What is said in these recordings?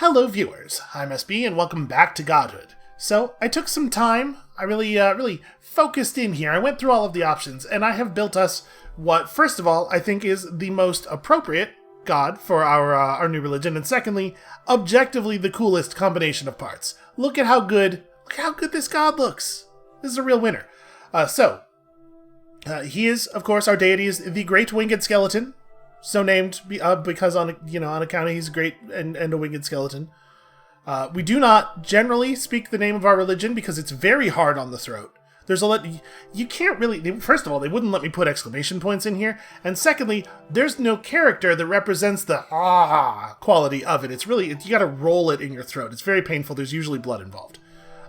Hello viewers, I'm SB and welcome back to Godhood. So, I took some time, I really focused in here, I went through all of the options, and I have built us what, first of all, I think is the most appropriate god for our new religion, and secondly, objectively the coolest combination of parts. Look at how good this god looks! This is a real winner. He is, of course, our deity is the Great Winged Skeleton, so named because on account of he's great and a winged skeleton. We do not generally speak the name of our religion because it's very hard on the throat. You can't really. First of all, they wouldn't let me put exclamation points in here, and secondly, there's no character that represents the quality of it. You got to roll it in your throat. It's very painful. There's usually blood involved.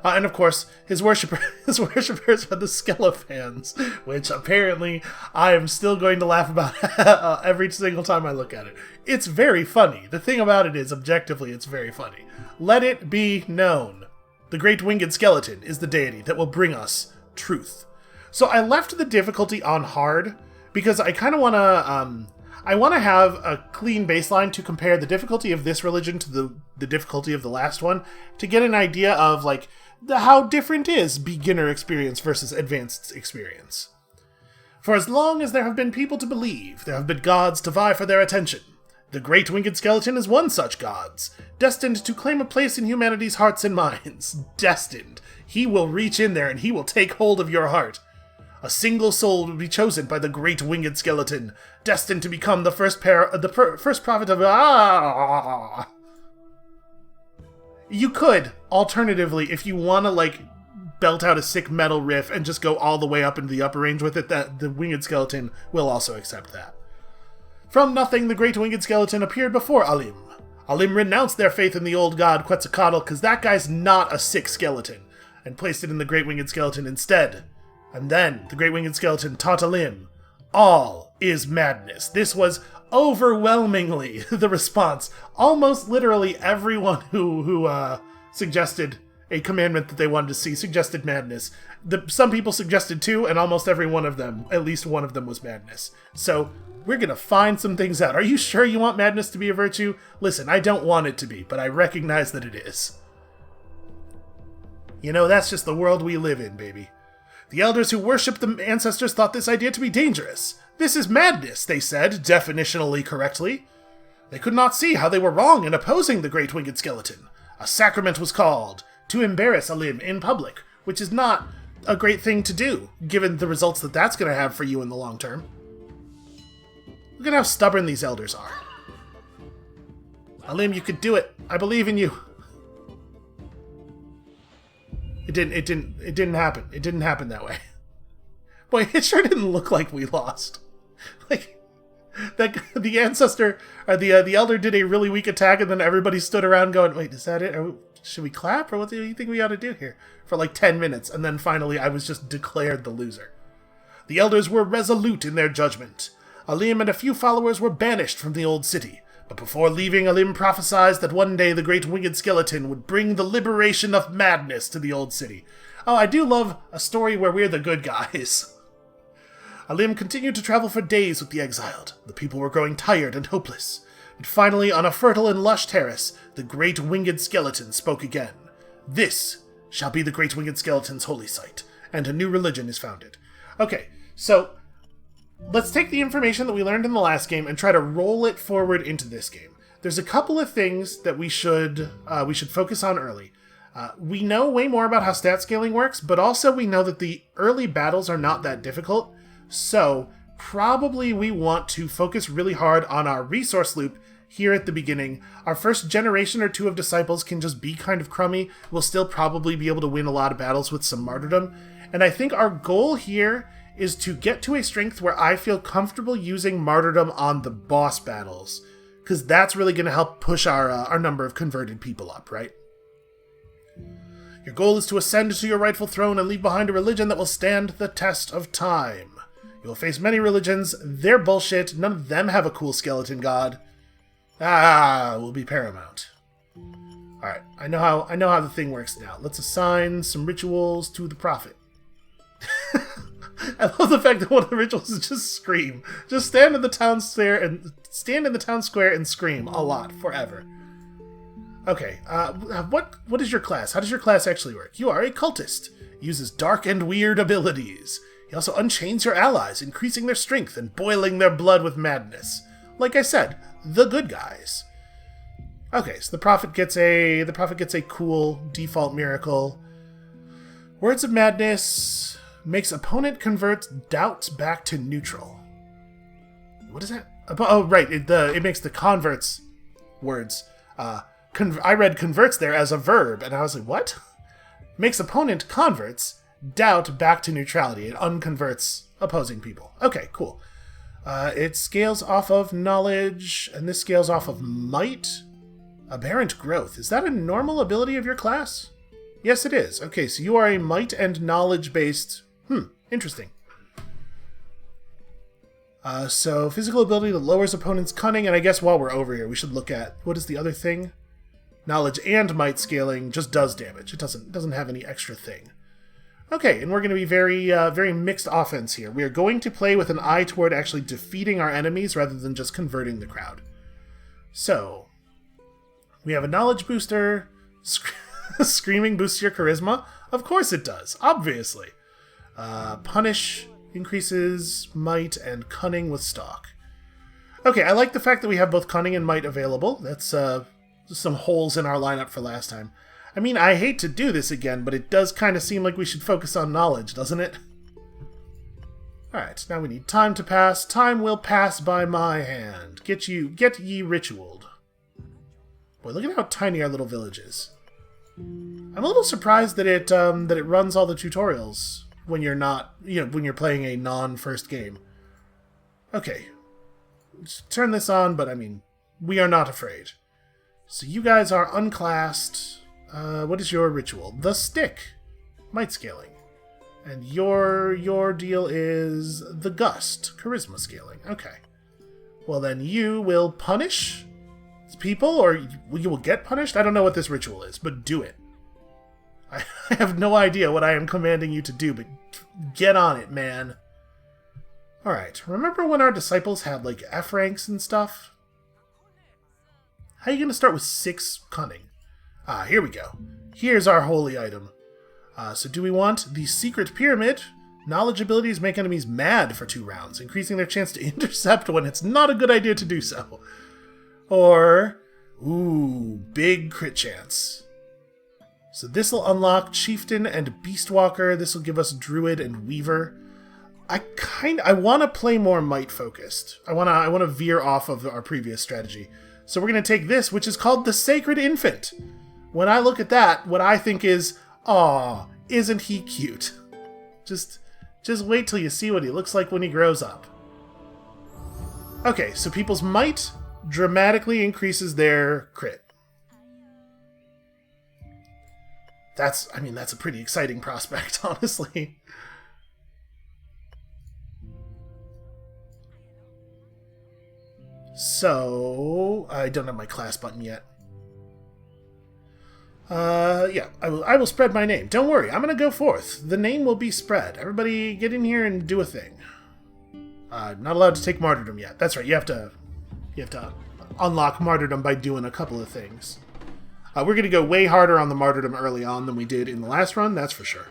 And of course, his worshippers are the Skelefans, which apparently I am still going to laugh about every single time I look at it. It's very funny. The thing about it is, objectively, it's very funny. Let it be known. The Great Winged Skeleton is the deity that will bring us truth. So I left the difficulty on hard because I kind of want to have a clean baseline to compare the difficulty of this religion to the difficulty of the last one to get an idea of how different is beginner experience versus advanced experience. For as long as there have been people to believe, there have been gods to vie for their attention. The Great Winged Skeleton is one such gods, destined to claim a place in humanity's hearts and minds. Destined. He will reach in there and he will take hold of your heart. A single soul will be chosen by the Great Winged Skeleton, destined to become the first prophet of You could, alternatively, if you want to, belt out a sick metal riff and just go all the way up into the upper range with it, that the Winged Skeleton will also accept that. From nothing, the Great Winged Skeleton appeared before Alim. Alim renounced their faith in the old god Quetzalcoatl because that guy's not a sick skeleton, and placed it in the Great Winged Skeleton instead. And then, the Great Winged Skeleton taught Alim, all is madness. This was overwhelmingly the response. Almost literally everyone who suggested a commandment that they wanted to see suggested madness. Some people suggested two, and almost every one of them, at least one of them, was madness. So, we're gonna find some things out. Are you sure you want madness to be a virtue? Listen, I don't want it to be, but I recognize that it is. That's just the world we live in, baby. The elders who worshipped the ancestors thought this idea to be dangerous. This is madness, they said, definitionally correctly. They could not see how they were wrong in opposing the Great Winged Skeleton. A sacrament was called to embarrass Alim in public, which is not a great thing to do, given the results that that's going to have for you in the long term. Look at how stubborn these elders are. Alim, you could do it. I believe in you. It didn't happen. It didn't happen that way. Boy, it sure didn't look like we lost. The ancestor, or the elder did a really weak attack, and then everybody stood around going, wait, is that it? Should we clap? Or what do you think we ought to do here? For 10 minutes, and then finally I was just declared the loser. The elders were resolute in their judgment. Alim and a few followers were banished from the old city, but before leaving, Alim prophesied that one day the Great Winged Skeleton would bring the liberation of madness to the old city. Oh, I do love a story where we're the good guys. Alim continued to travel for days with the exiled. The people were growing tired and hopeless. And finally, on a fertile and lush terrace, the Great Winged Skeleton spoke again. This shall be the Great Winged Skeleton's holy site, and a new religion is founded. Okay, so let's take the information that we learned in the last game and try to roll it forward into this game. There's a couple of things that we should focus on early. We know way more about how stat scaling works, but also we know that the early battles are not that difficult, so probably we want to focus really hard on our resource loop here at the beginning. Our first generation or two of disciples can just be kind of crummy. We'll still probably be able to win a lot of battles with some martyrdom, and I think our goal here is to get to a strength where I feel comfortable using martyrdom on the boss battles, because that's really going to help push our number of converted people up, right? Your goal is to ascend to your rightful throne and leave behind a religion that will stand the test of time. You'll face many religions. They're bullshit. None of them have a cool skeleton god. Will be paramount. Alright, I know how the thing works now. Let's assign some rituals to the prophet. I love the fact that one of the rituals is just scream. Just stand in the town square and scream a lot forever. Okay, what is your class? How does your class actually work? You are a cultist. He uses dark and weird abilities. He also unchains your allies, increasing their strength and boiling their blood with madness. Like I said, the good guys. Okay, so the prophet gets a cool default miracle. Words of Madness makes opponent convert doubts back to neutral. What is that? Oh, right. It makes the converts words. I read converts there as a verb, and I was like, what? Makes opponent converts doubt back to neutrality. It unconverts opposing people. Okay, cool. It scales off of knowledge, and this scales off of might. Aberrant growth. Is that a normal ability of your class? Yes, it is. Okay, so you are a might and knowledge-based... interesting. So, physical ability that lowers opponent's cunning, and I guess while we're over here, we should look at... What is the other thing? Knowledge and might scaling just does damage. It doesn't have any extra thing. Okay, and we're going to be very mixed offense here. We are going to play with an eye toward actually defeating our enemies rather than just converting the crowd. So, we have a knowledge booster. Screaming boosts your charisma? Of course it does, obviously. Punish increases might and cunning with stalk. Okay, I like the fact that we have both cunning and might available. That's some holes in our lineup for last time. I mean, I hate to do this again, but it does kind of seem like we should focus on knowledge, doesn't it? Alright, now we need time to pass. Time will pass by my hand. Get ye ritualed. Boy, look at how tiny our little village is. I'm a little surprised that it runs all the tutorials when you're not, when you're playing a non-first game. Okay. Let's turn this on, but I mean, we are not afraid. So you guys are unclassed. What is your ritual? The stick. Might scaling. And your deal is the gust. Charisma scaling. Okay. Well then you will punish people, or you will get punished? I don't know what this ritual is, but do it. I have no idea what I am commanding you to do, but get on it, man. Alright, remember when our disciples had, like, F ranks and stuff? How are you going to start with 6 cunning? Here we go. Here's our holy item. So do we want the secret pyramid? Knowledge abilities make enemies mad for 2 rounds, increasing their chance to intercept when it's not a good idea to do so. Or, big crit chance. So this will unlock Chieftain and Beastwalker. This will give us Druid and Weaver. I want to play more might focused. I want to veer off of our previous strategy. So we're going to take this, which is called the Sacred Infant. When I look at that, what I think is, aw, isn't he cute? Just wait till you see what he looks like when he grows up. Okay, so people's might dramatically increases their crit. That's a pretty exciting prospect, honestly. So, I don't have my class button yet. Yeah, I will spread my name. Don't worry, I'm gonna go forth. The name will be spread. Everybody get in here and do a thing. I'm not allowed to take martyrdom yet. That's right, you have to unlock martyrdom by doing a couple of things. We're going to go way harder on the martyrdom early on than we did in the last run, that's for sure.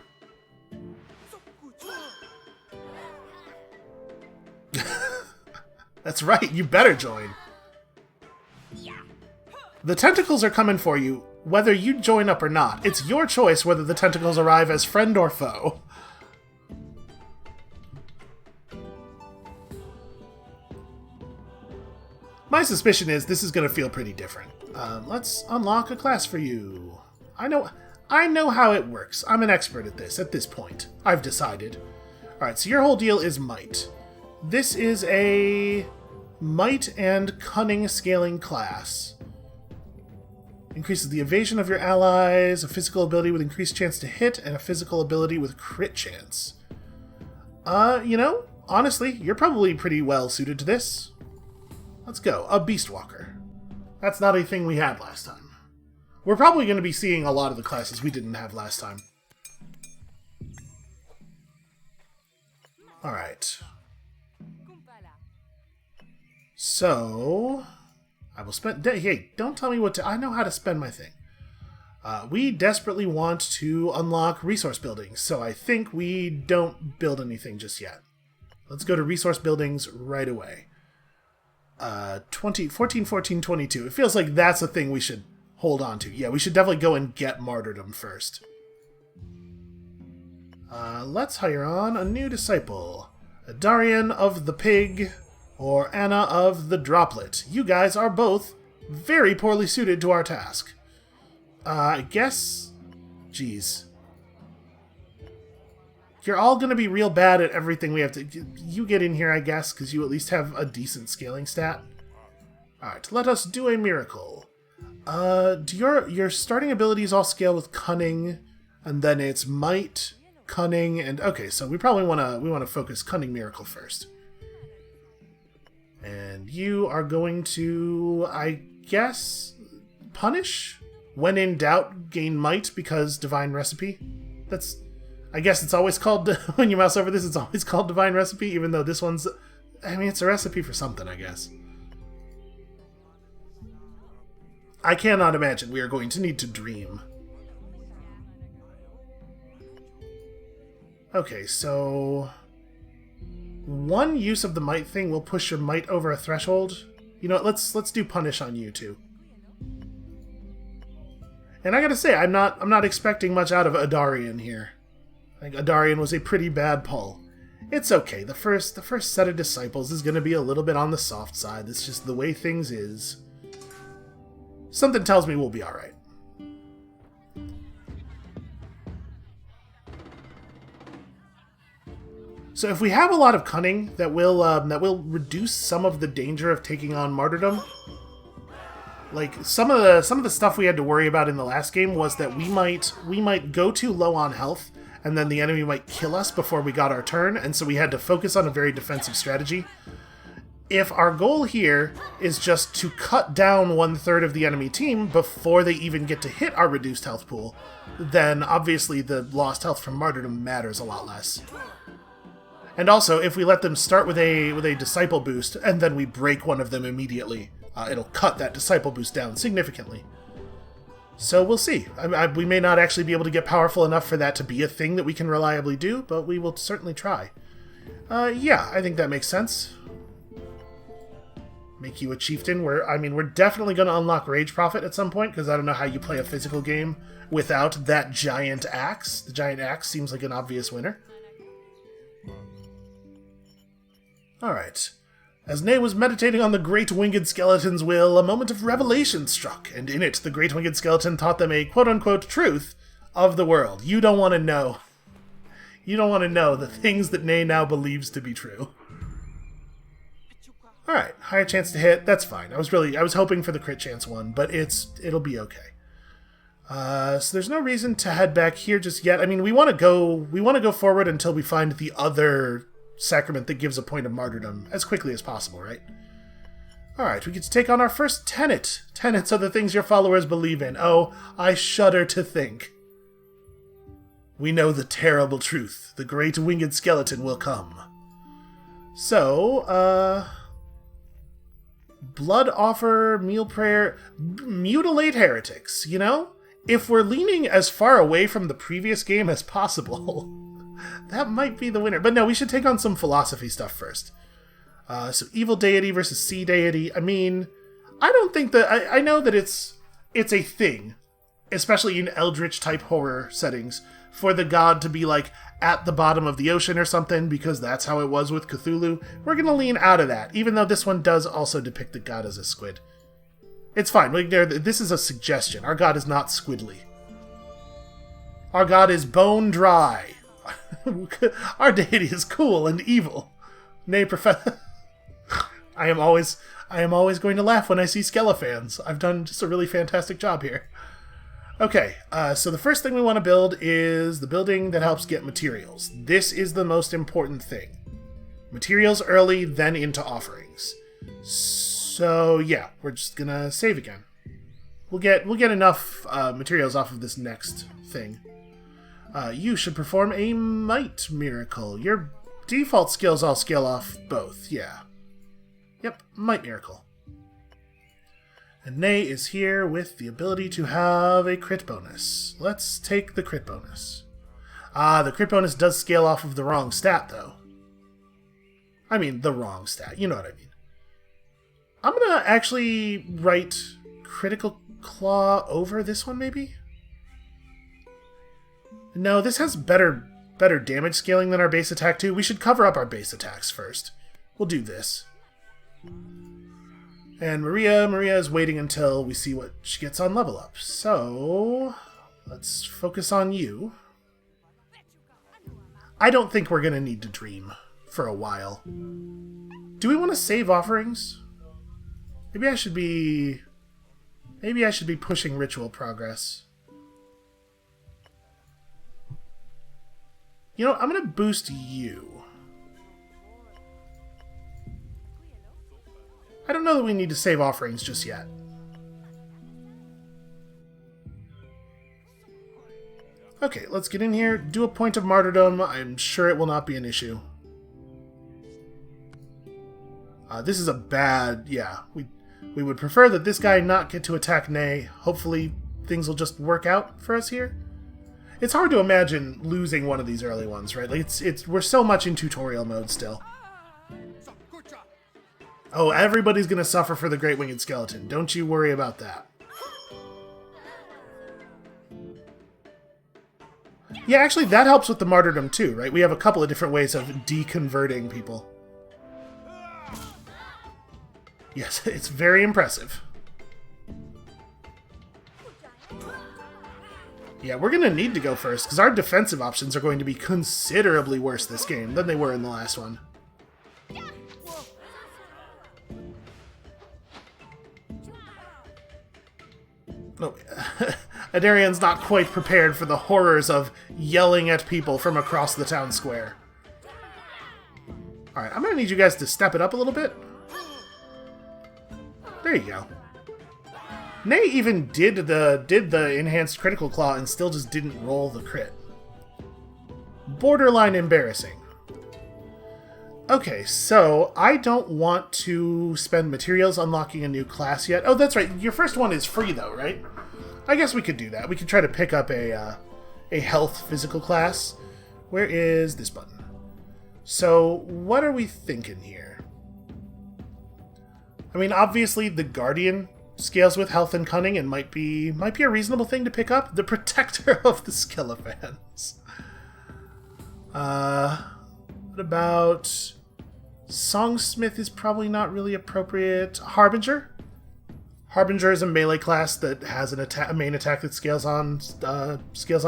That's right, you better join. The tentacles are coming for you, whether you join up or not. It's your choice whether the tentacles arrive as friend or foe. My suspicion is this is going to feel pretty different. Let's unlock a class for you. I know how it works. I'm an expert at this point. I've decided. Alright, so your whole deal is might. This is a might and cunning scaling class. Increases the evasion of your allies, a physical ability with increased chance to hit, and a physical ability with crit chance. Honestly, you're probably pretty well suited to this. Let's go. A Beastwalker. That's not a thing we had last time. We're probably going to be seeing a lot of the classes we didn't have last time. Alright. So, I will spend... Hey, don't tell me what to... I know how to spend my thing. We desperately want to unlock resource buildings, so I think we don't build anything just yet. Let's go to resource buildings right away. 14, 14, 22. It feels like that's a thing we should hold on to. Yeah, we should definitely go and get martyrdom first. Let's hire on a new disciple. Darian of the Pig, or Anna of the Droplet. You guys are both very poorly suited to our task. I guess... Jeez. You're all going to be real bad at everything we have to... You get in here, I guess, because you at least have a decent scaling stat. Alright, let us do a miracle. Do your starting abilities all scale with cunning, and then it's might, cunning, and... Okay, so we probably want to focus cunning miracle first. And you are going to, I guess, punish? When in doubt, gain might because divine recipe. That's... I guess it's always called, when you mouse over this, it's always called divine recipe, even though this one's... I mean, it's a recipe for something, I guess. I cannot imagine we are going to need to dream. Okay, so... One use of the might thing will push your might over a threshold. You know what, let's do punish on you, too. And I gotta say, I'm not expecting much out of Adarian here. I think Adarian was a pretty bad pull. It's okay. The first set of disciples is going to be a little bit on the soft side. It's just the way things is. Something tells me we'll be all right. So if we have a lot of cunning, that will reduce some of the danger of taking on martyrdom. Like some of the stuff we had to worry about in the last game was that we might go too low on health, and then the enemy might kill us before we got our turn, and so we had to focus on a very defensive strategy. If our goal here is just to cut down 1/3 of the enemy team before they even get to hit our reduced health pool, then obviously the lost health from martyrdom matters a lot less. And also, if we let them start with a disciple boost, and then we break one of them immediately, it'll cut that disciple boost down significantly. So we'll see. We may not actually be able to get powerful enough for that to be a thing that we can reliably do, but we will certainly try. Yeah, I think that makes sense. Make you a chieftain. We're definitely going to unlock Rage Prophet at some point, because I don't know how you play a physical game without that giant axe. The giant axe seems like an obvious winner. Alright. As Nay was meditating on the Great Winged Skeleton's will, a moment of revelation struck, and in it the Great Winged Skeleton taught them a quote-unquote truth of the world. You don't want to know. You don't want to know the things that Nay now believes to be true. Alright, higher chance to hit, that's fine. I was hoping for the crit chance one, but it'll be okay. So there's no reason to head back here just yet. I mean, we want to go forward until we find the other sacrament that gives a point of martyrdom as quickly as possible, right? Alright, we get to take on our first tenet. Tenets are the things your followers believe in. Oh, I shudder to think. We know the terrible truth. The Great Winged Skeleton will come. So, blood offer, meal prayer, mutilate heretics, you know? If we're leaning as far away from the previous game as possible... that might be the winner. But no, we should take on some philosophy stuff first. So evil deity versus sea deity. I mean, I don't think that... I know that it's a thing, especially in eldritch-type horror settings, for the god to be, like, at the bottom of the ocean or something, because that's how it was with Cthulhu. We're going to lean out of that, even though this one does also depict the god as a squid. It's fine. This is a suggestion. Our god is not squidly. Our god is bone dry. Our deity is cool and evil. Nay, Professor. I am always going to laugh when I see Skelefans. I've done just a really fantastic job here. Okay, so the first thing we want to build is the building that helps get materials. This is the most important thing. Materials early, then into offerings. So yeah, we're just gonna save again. We'll get enough materials off of this next thing. You should perform a might miracle. Your default skills all scale off both, yeah. Yep, might miracle. And Nay is here with the ability to have a crit bonus. Let's take the crit bonus. The crit bonus does scale off of the wrong stat, though. I mean, the wrong stat. You know what I mean. I'm going to actually write Critical Claw over this one, maybe? No, this has better damage scaling than our base attack, too. We should cover up our base attacks first. We'll do this. And Maria is waiting until we see what she gets on level up. So, let's focus on you. I don't think we're going to need to dream for a while. Do we want to save offerings? Maybe I should be pushing ritual progress. You know, I'm going to boost you. I don't know that we need to save offerings just yet. Okay, let's get in here, do a point of martyrdom. I'm sure it will not be an issue. This is a bad... Yeah, we would prefer that this guy not get to attack Nay. Hopefully things will just work out for us here. It's hard to imagine losing one of these early ones, right? Like we're so much in tutorial mode still. Oh, everybody's gonna suffer for the Great Winged Skeleton. Don't you worry about that. Yeah, actually, that helps with the martyrdom too, right? We have a couple of different ways of deconverting people. Yes, it's very impressive. Yeah, we're gonna need to go first, because our defensive options are going to be considerably worse this game than they were in the last one. Oh, Adarian's not quite prepared for the horrors of yelling at people from across the town square. Alright, I'm going to need you guys to step it up a little bit. There you go. Nay even did the enhanced critical claw and still just didn't roll the crit. Borderline embarrassing. Okay, so I don't want to spend materials unlocking a new class yet. Oh, that's right. Your first one is free, though, right? I guess we could do that. We could try to pick up a health physical class. Where is this button? So, what are we thinking here? I mean, obviously, the Guardian scales with health and cunning and might be a reasonable thing to pick up. The Protector of the Skelefans. What about... Songsmith is probably not really appropriate. Harbinger? Harbinger is a melee class that has a main attack that scales on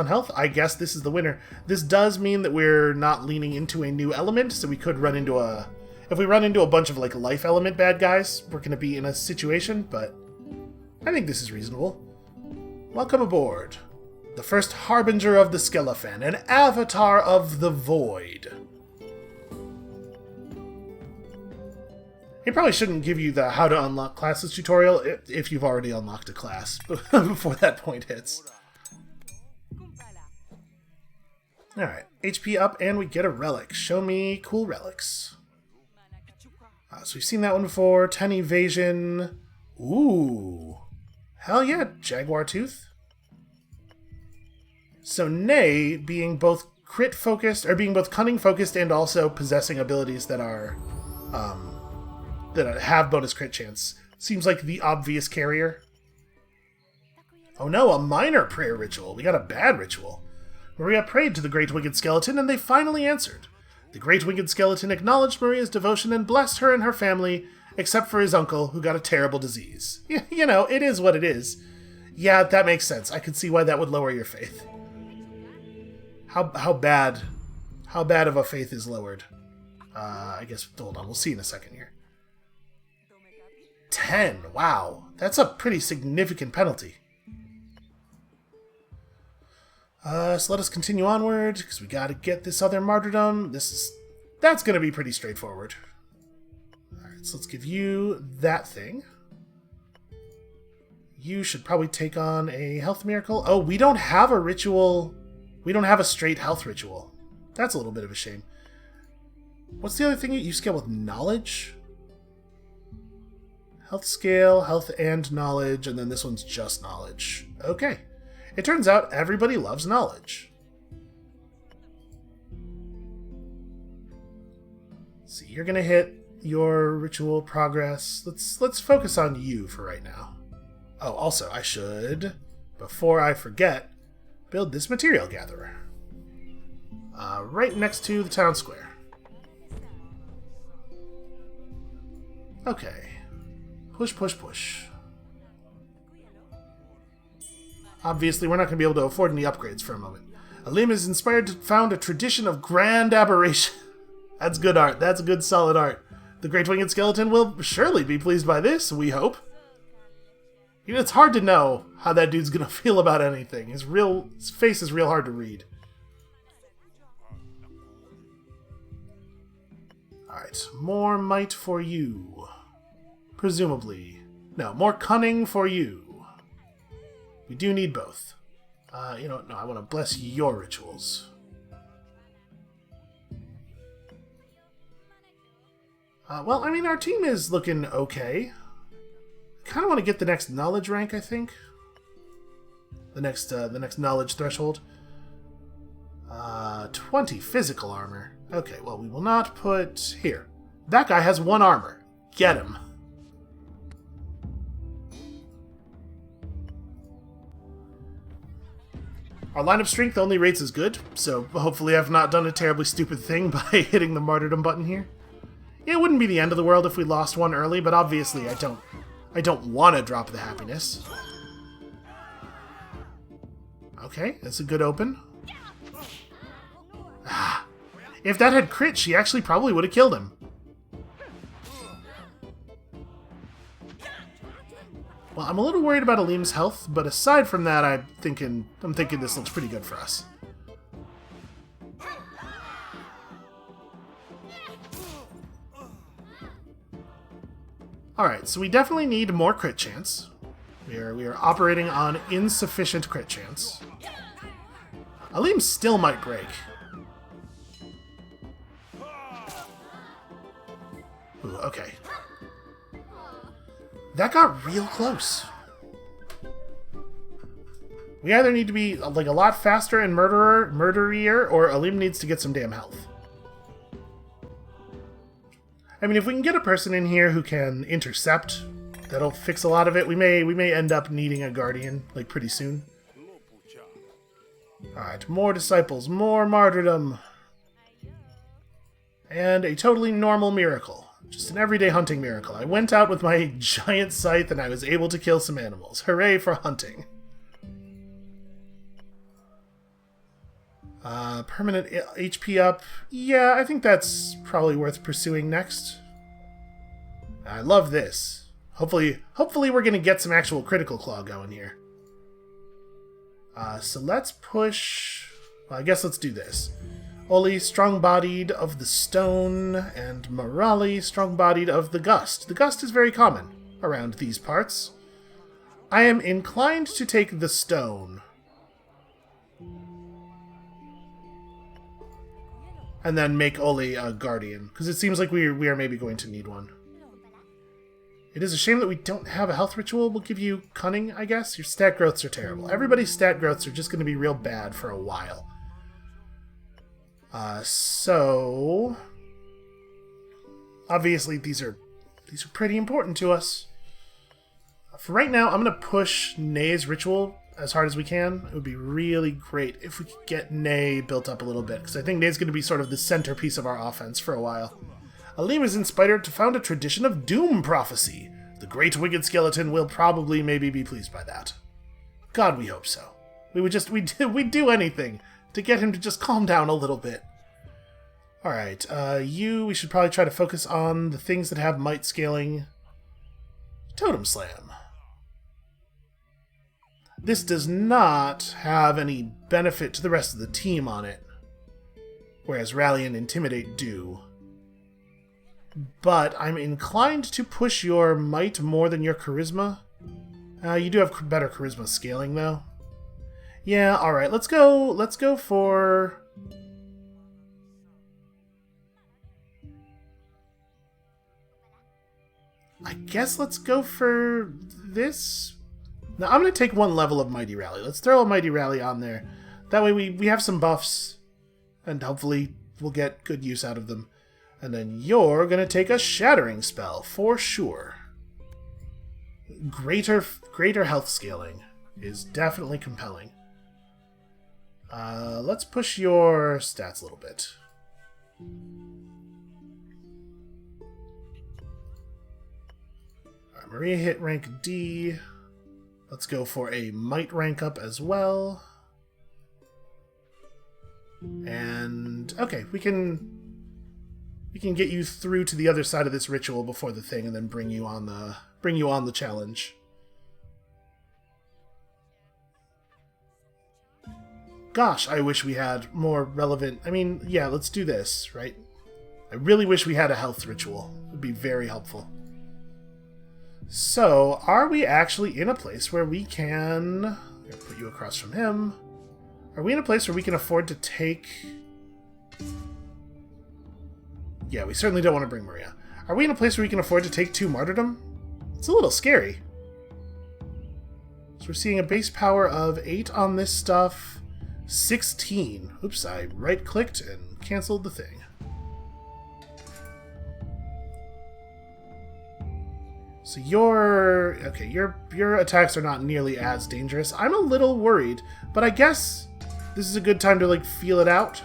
health. I guess this is the winner. This does mean that we're not leaning into a new element, so we could run into a... If we run into a bunch of like life element bad guys, we're going to be in a situation, but I think this is reasonable. Welcome aboard. The first Harbinger of the Skelefan, an avatar of the void. He probably shouldn't give you the how to unlock classes tutorial if you've already unlocked a class before that point hits. Alright, HP up and we get a relic. Show me cool relics. So we've seen that one before. 10 evasion. Ooh. Hell yeah, Jaguar Tooth. So Nay being both crit focused, or being both cunning focused and also possessing abilities that are that have bonus crit chance. Seems like the obvious carrier. Oh no, a minor prayer ritual. We got a bad ritual. Maria prayed to the Great Winged Skeleton, and they finally answered. The Great Winged Skeleton acknowledged Maria's devotion and blessed her and her family, except for his uncle, who got a terrible disease. You know, it is what it is. Yeah, that makes sense. I could see why that would lower your faith. How bad of a faith is lowered? I guess, hold on, we'll see in a second here. 10, wow. That's a pretty significant penalty. So let us continue onward, because we gotta get this other martyrdom. That's gonna be pretty straightforward. Alright, so let's give you that thing. You should probably take on a health miracle. Oh, we don't have a ritual. We don't have a straight health ritual. That's a little bit of a shame. What's the other thing you scale with? Knowledge? Health scale, health and knowledge, and then this one's just knowledge. Okay. It turns out everybody loves knowledge. See, you're gonna hit your ritual progress. Let's focus on you for right now. Oh, also, I should, before I forget, build this material gatherer. Right next to the town square. Okay. Push, push, push. Obviously, we're not going to be able to afford any upgrades for a moment. Alim is inspired to found a tradition of grand aberration. That's good art. That's good, solid art. The Great Winged Skeleton will surely be pleased by this, we hope. You know, it's hard to know how that dude's going to feel about anything. His face is real hard to read. Alright, more might for you. Presumably. No, more cunning for you. We do need both. You know what? No, I want to bless your rituals. Well, I mean, our team is looking okay. Kind of want to get the next knowledge rank, I think. The next knowledge threshold. 20 physical armor. Okay, well, we will not put... Here. That guy has 1 armor. Get him. Our line of strength only rates as good, so hopefully I've not done a terribly stupid thing by hitting the martyrdom button here. Yeah, it wouldn't be the end of the world if we lost one early, but obviously I don't want to drop the happiness. Okay, that's a good open. Ah, if that had crit, she actually probably would have killed him. Well, I'm a little worried about Alim's health, but aside from that, I'm thinking this looks pretty good for us. Alright, so we definitely need more crit chance. We are operating on insufficient crit chance. Alim still might break. Ooh, okay. That got real close. We either need to be like a lot faster and murderier, or Alim needs to get some damn health. I mean, if we can get a person in here who can intercept, that'll fix a lot of it. We may end up needing a guardian like pretty soon. Alright, more disciples, more martyrdom. And a totally normal miracle. Just an everyday hunting miracle. I went out with my giant scythe and I was able to kill some animals. Hooray for hunting. Permanent HP up. Yeah, I think that's probably worth pursuing next. I love this. Hopefully we're going to get some actual critical claw going here. So let's push... Well, I guess let's do this. Oli, strong-bodied of the stone, and Morali, strong-bodied of the gust. The gust is very common around these parts. I am inclined to take the stone. And then make Oli a guardian, because it seems like we are maybe going to need one. It is a shame that we don't have a health ritual. We'll give you cunning, I guess. Your stat growths are terrible. Everybody's stat growths are just going to be real bad for a while. So... Obviously, these are pretty important to us. For right now, I'm going to push Nay's ritual as hard as we can. It would be really great if we could get Nay built up a little bit, because I think Nay's going to be sort of the centerpiece of our offense for a while. Alim is inspired to found a tradition of doom prophecy. The Great Wicked Skeleton will probably maybe be pleased by that. God, we hope so. We'd do anything to get him to just calm down a little bit. Alright, we should probably try to focus on the things that have might scaling. Totem Slam. This does not have any benefit to the rest of the team on it, whereas Rally and Intimidate do. But I'm inclined to push your might more than your charisma. You do have better charisma scaling, though. Yeah, alright, let's go for... I guess let's go for this. Now, I'm going to take one level of Mighty Rally. Let's throw a Mighty Rally on there. That way we have some buffs, and hopefully we'll get good use out of them. And then you're going to take a Shattering spell, for sure. Greater health scaling is definitely compelling. Let's push your stats a little bit. Alright, Maria hit rank D. Let's go for a Might rank up as well. And okay, we can get you through to the other side of this ritual before the thing, and then bring you on the challenge. Gosh, I wish we had more relevant... I mean, yeah, let's do this, right? I really wish we had a health ritual. It would be very helpful. So, are we actually in a place where we can... I'm going to put you across from him. Are we in a place where we can afford to take... Yeah, we certainly don't want to bring Maria. Are we in a place where we can afford to take 2 martyrdom? It's a little scary. So we're seeing a base power of 8 on this stuff. 16. Oops, I right-clicked and canceled the thing. So your attacks are not nearly as dangerous. I'm a little worried, but I guess this is a good time to like feel it out.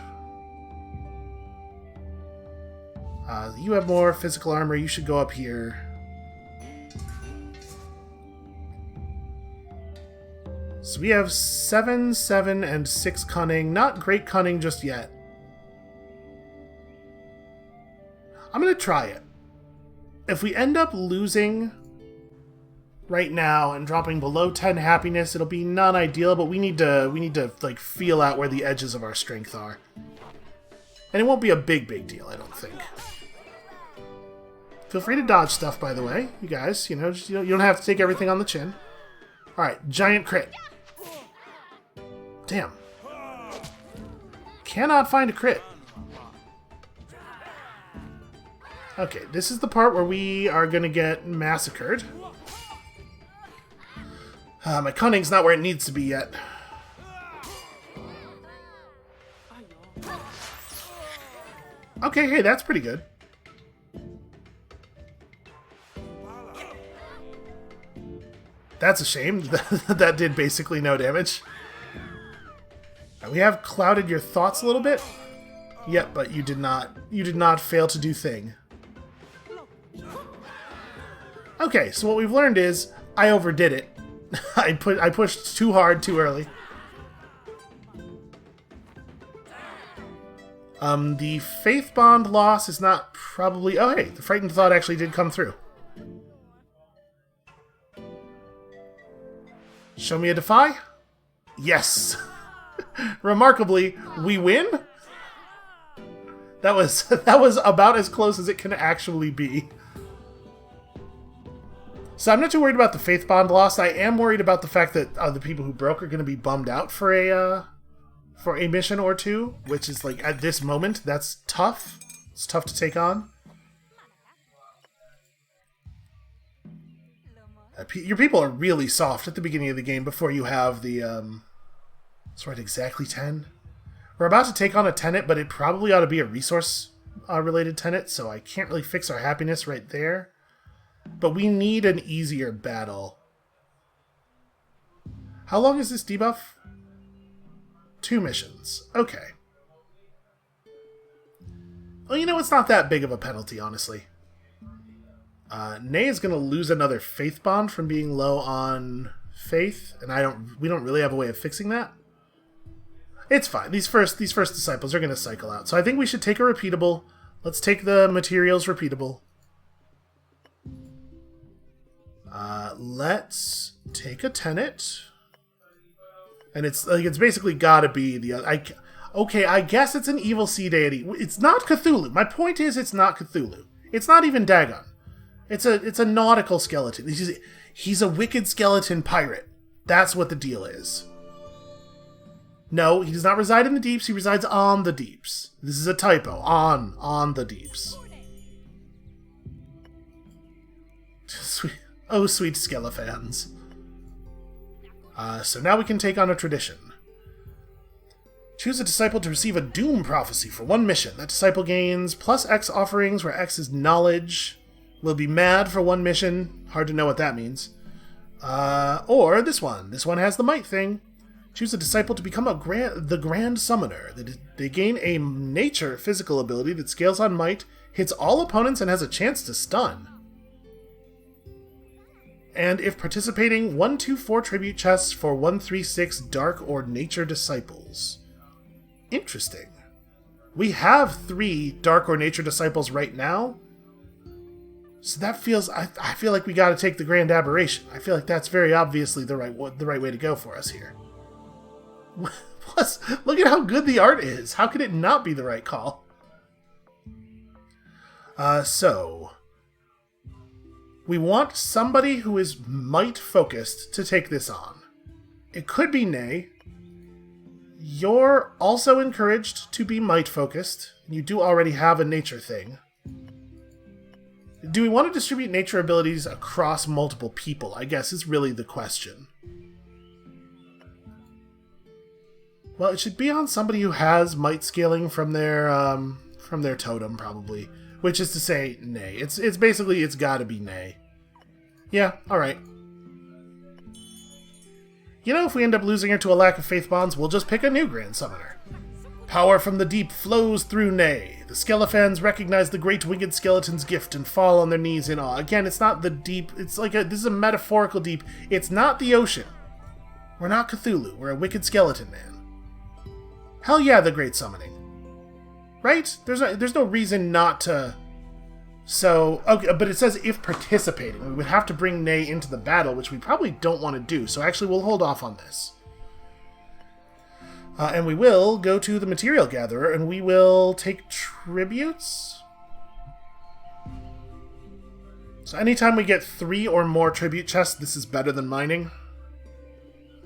You have more physical armor. You should go up here. So we have 7, 7, and 6 cunning. Not great cunning just yet. I'm going to try it. If we end up losing right now and dropping below 10 happiness, it'll be not ideal, but we need to like feel out where the edges of our strength are. And it won't be a big deal, I don't think. Feel free to dodge stuff, by the way, you guys. You know, just, you don't have to take everything on the chin. Alright, giant crit. Damn. Cannot find a crit. Okay, this is the part where we are going to get massacred. My cunning's not where it needs to be yet. Okay, hey, that's pretty good. That's a shame. That did basically no damage. We have clouded your thoughts a little bit. Yep, but you did not fail to do thing. Okay, so what we've learned is I overdid it. I pushed too hard too early. The faith bond loss is not probably... Oh, hey, the frightened thought actually did come through. Show me a defy? Yes. Remarkably, we win? That was about as close as it can actually be. So I'm not too worried about the faith bond loss. I am worried about the fact that the people who broke are going to be bummed out for a mission or two, which is like at this moment that's tough. It's tough to take on. Your people are really soft at the beginning of the game before you have the it's right, exactly 10. We're about to take on a tenet, but it probably ought to be a resource related tenet, so I can't really fix our happiness right there. But we need an easier battle. How long is this debuff? 2 missions. Okay. Well, you know, it's not that big of a penalty, honestly. Nay is going to lose another faith bond from being low on faith, and we don't really have a way of fixing that. It's fine. These first disciples are going to cycle out. So I think we should take a repeatable. Let's take the materials repeatable. Let's take a tenet. And it's basically got to be the... Okay, I guess it's an evil sea deity. It's not Cthulhu. My point is it's not Cthulhu. It's not even Dagon. It's a nautical skeleton. He's a wicked skeleton pirate. That's what the deal is. No, he does not reside in the deeps. He resides on the deeps. This is a typo. On the deeps. Sweet, oh, sweet Skelefans. So now we can take on a tradition. Choose a disciple to receive a doom prophecy for one mission. That disciple gains plus X offerings, where X is knowledge. Will be mad for one mission. Hard to know what that means. Or this one. This one has the might thing. Choose a disciple to become the Grand Summoner. They gain a nature physical ability that scales on might, hits all opponents, and has a chance to stun. And if participating, 1/2/4 tribute chests for 1/3/6 Dark or Nature disciples. Interesting. We have 3 Dark or Nature disciples right now. So that feels... I feel like we gotta take the Grand Aberration. I feel like that's very obviously the right way to go for us here. Plus, look at how good the art is. How could it not be the right call? So... we want somebody who is might-focused to take this on. It could be Nay. You're also encouraged to be might-focused. You do already have a nature thing. Do we want to distribute nature abilities across multiple people, I guess, is really the question. Well, it should be on somebody who has might scaling from their totem, probably. Which is to say, Nay. It's basically, it's gotta be Nay. Yeah, alright. You know, if we end up losing her to a lack of faith bonds, we'll just pick a new Grand Summoner. Power from the deep flows through Nay. The Skelefans recognize the great winged skeleton's gift and fall on their knees in awe. Again, it's not the deep, it's like this is a metaphorical deep. It's not the ocean. We're not Cthulhu, we're a wicked skeleton man. Hell yeah, the great summoning. Right? There's no reason not to... So, okay, but it says if participating. We would have to bring Nay into the battle, which we probably don't want to do, so actually we'll hold off on this. And we will go to the Material Gatherer, and we will take tributes. So anytime we get 3 or more tribute chests, this is better than mining.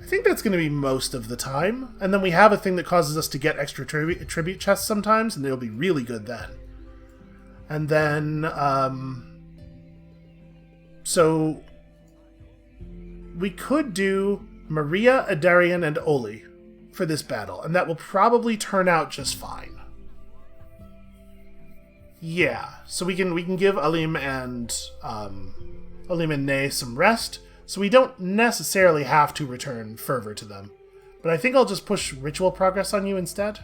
I think that's going to be most of the time. And then we have a thing that causes us to get extra tribute chests sometimes, and it'll be really good then. And then, so we could do Maria, Adarian, and Oli for this battle, and that will probably turn out just fine. Yeah, so we can give Alim and Nay some rest, so we don't necessarily have to return Fervor to them. But I think I'll just push Ritual Progress on you instead.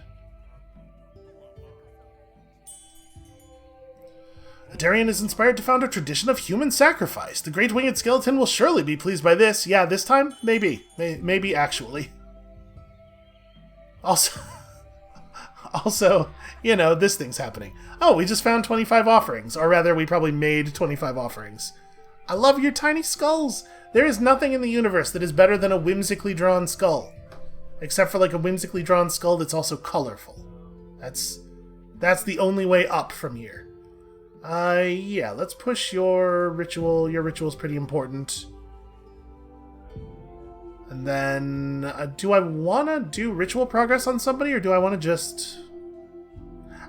Adarian is inspired to found a tradition of human sacrifice. The Great Winged Skeleton will surely be pleased by this. Yeah, this time? Maybe. Maybe actually. Also, you know, this thing's happening. Oh, we just found 25 offerings. Or rather, we probably made 25 offerings. I love your tiny skulls. There is nothing in the universe that is better than a whimsically drawn skull. Except for like a whimsically drawn skull that's also colorful. That's the only way up from here. Yeah, let's push your ritual. Your ritual's pretty important. And then, do I want to do ritual progress on somebody, or do I want to just...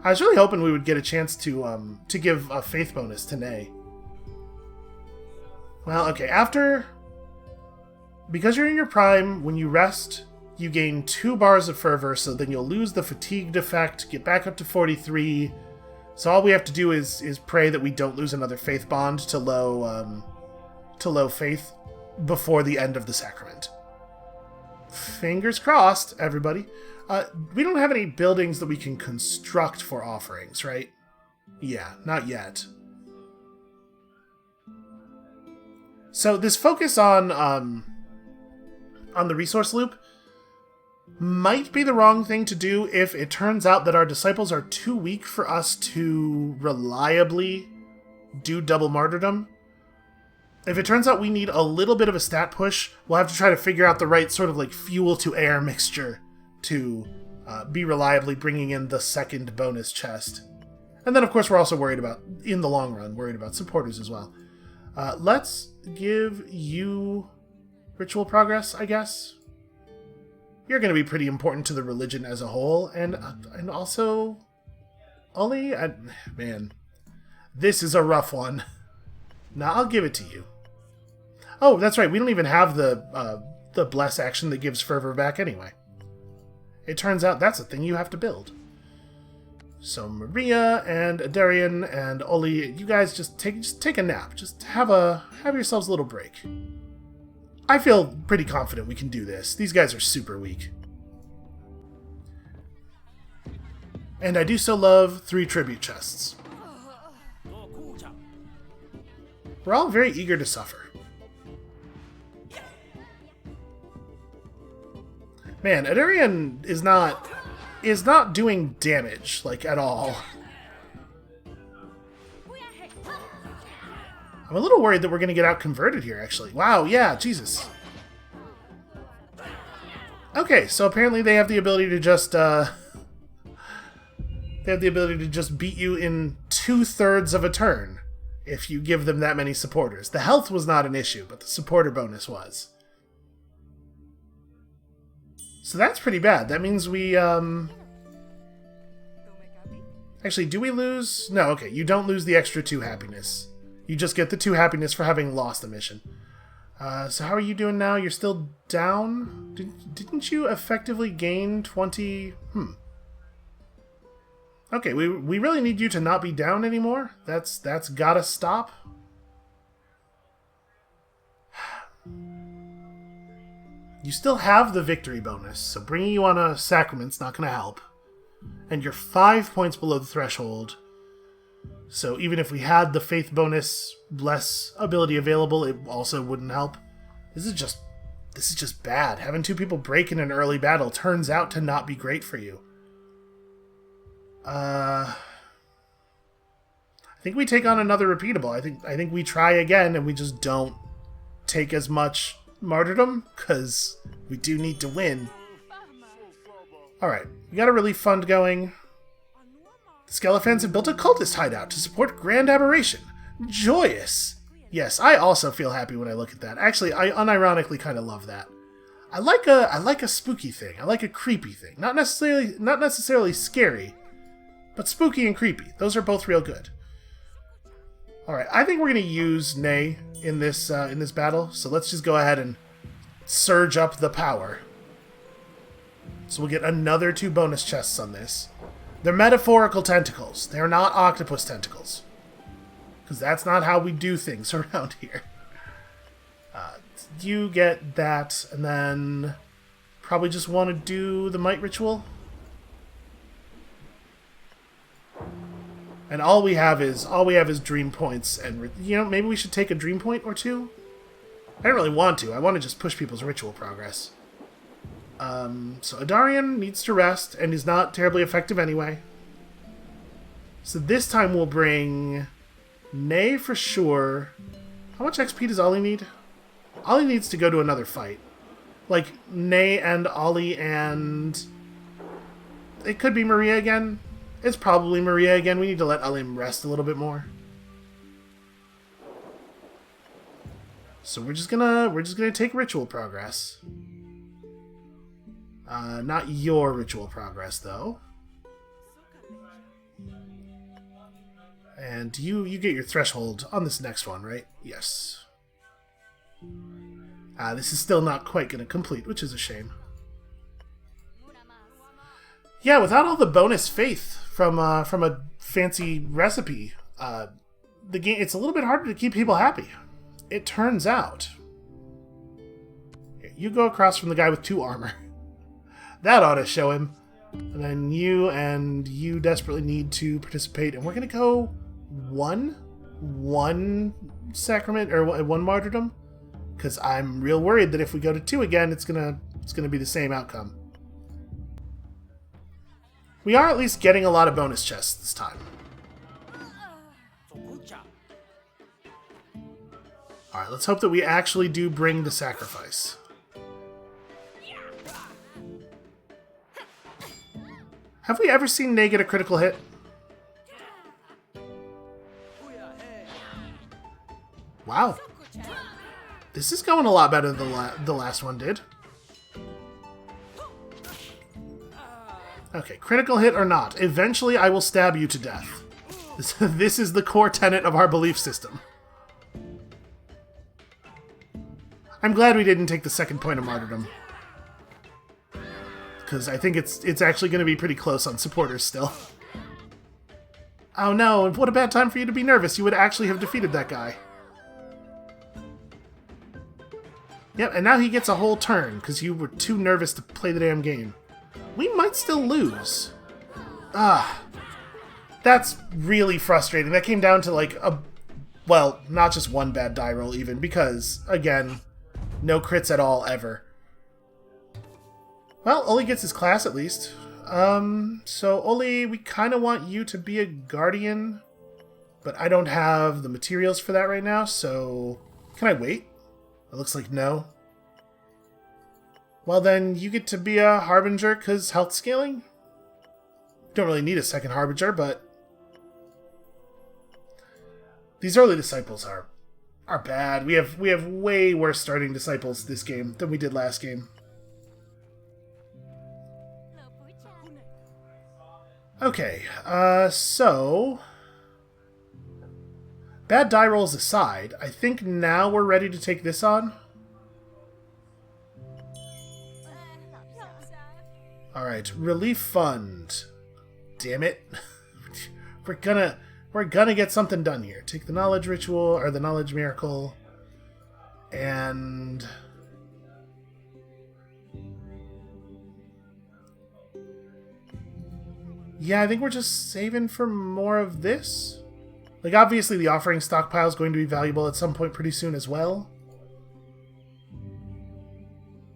I was really hoping we would get a chance to give a faith bonus to Nay. Well, okay, because you're in your prime, when you rest, you gain 2 bars of fervor, so then you'll lose the fatigued effect, get back up to 43... So all we have to do is pray that we don't lose another faith bond to low faith before the end of the sacrament. Fingers crossed, everybody. We don't have any buildings that we can construct for offerings, right? Yeah, not yet. So this focus on the resource loop might be the wrong thing to do if it turns out that our disciples are too weak for us to reliably do double martyrdom. If it turns out we need a little bit of a stat push, we'll have to try to figure out the right sort of like fuel-to-air mixture to be reliably bringing in the second bonus chest. And then, of course, we're also worried about, in the long run, worried about supporters as well. Let's give you ritual progress, I guess. You're going to be pretty important to the religion as a whole, and also, Ollie, man, this is a rough one. Nah, I'll give it to you. Oh, that's right. We don't even have the bless action that gives fervor back anyway. It turns out that's a thing you have to build. So Maria and Adarian and Oli, you guys just take a nap. Just have yourselves a little break. I feel pretty confident we can do this. These guys are super weak. And I do so love 3 tribute chests. We're all very eager to suffer. Man, Adarian is not doing damage, like, at all. I'm a little worried that we're going to get out-converted here, actually. Wow, yeah, Jesus. Okay, so apparently they have the ability to just, beat you in 2/3 of a turn if you give them that many supporters. The health was not an issue, but the supporter bonus was. So that's pretty bad. That means we, Actually, do we lose? No, okay, you don't lose the extra 2 happiness. You just get the 2 happiness for having lost the mission. So how are you doing now? You're still down? Didn't you effectively gain 20... Okay, we really need you to not be down anymore. That's gotta stop. You still have the victory bonus, so bringing you on a sacrament's not gonna help. And you're 5 points below the threshold. So even if we had the faith bonus less ability available, it also wouldn't help. This is just bad. Having 2 people break in an early battle turns out to not be great for you. I think we take on another repeatable. I think we try again and we just don't take as much martyrdom, because we do need to win. Alright, we got a relief fund going. The Skelefans have built a cultist hideout to support Grand Aberration. Joyous! Yes, I also feel happy when I look at that. Actually, I unironically kind of love that. I like a spooky thing. I like a creepy thing. Not necessarily scary, but spooky and creepy. Those are both real good. Alright, I think we're going to use Nay in this battle, so let's just go ahead and surge up the power. So we'll get another 2 bonus chests on this. They're metaphorical tentacles. They're not octopus tentacles. Because that's not how we do things around here. You get that, and then probably just want to do the Might Ritual. And all we have is dream points, and maybe we should take a dream point or 2. I don't really want to. I want to just push people's ritual progress. So Adarian needs to rest, and is not terribly effective anyway. So this time we'll bring Nay for sure. How much XP does Ollie need? Ollie needs to go to another fight. Like, Nay and Ollie and... It could be Maria again. It's probably Maria again. We need to let Alim rest a little bit more. So we're just gonna take ritual progress. Not your ritual progress, though. And you get your threshold on this next one, right? Yes. This is still not quite gonna complete, which is a shame. Yeah, without all the bonus faith from a fancy recipe, the game, it's a little bit harder to keep people happy. It turns out. Here, you go across from the guy with 2 armor. That ought to show him. And then you desperately need to participate, and we're gonna go one sacrament or 1 martyrdom, because I'm real worried that if we go to 2 again, it's gonna be the same outcome. We are at least getting a lot of bonus chests this time. Alright, let's hope that we actually do bring the sacrifice. Have we ever seen Nay get a critical hit? Wow. This is going a lot better than the last one did. Okay, critical hit or not, eventually I will stab you to death. This is the core tenet of our belief system. I'm glad we didn't take the second point of martyrdom. Because I think it's actually going to be pretty close on supporters still. Oh no, what a bad time for you to be nervous. You would actually have defeated that guy. Yep, and now he gets a whole turn because you were too nervous to play the damn game. We might still lose. Ah, that's really frustrating. That came down to like a, well, not just one bad die roll even, because, again, no crits at all ever. Well, Oli gets his class at least. So Oli, we kind of want you to be a guardian, but I don't have the materials for that right now, so can I wait? It looks like no. Well then, you get to be a harbinger because health scaling? Don't really need a second harbinger, but these early disciples are bad. We have way worse starting disciples this game than we did last game. Okay, so bad die rolls aside, I think now we're ready to take this on. Alright, relief fund. Damn it. We're gonna get something done here. Take the knowledge ritual, or the knowledge miracle, and yeah, I think we're just saving for more of this. Like, obviously the offering stockpile is going to be valuable at some point pretty soon as well.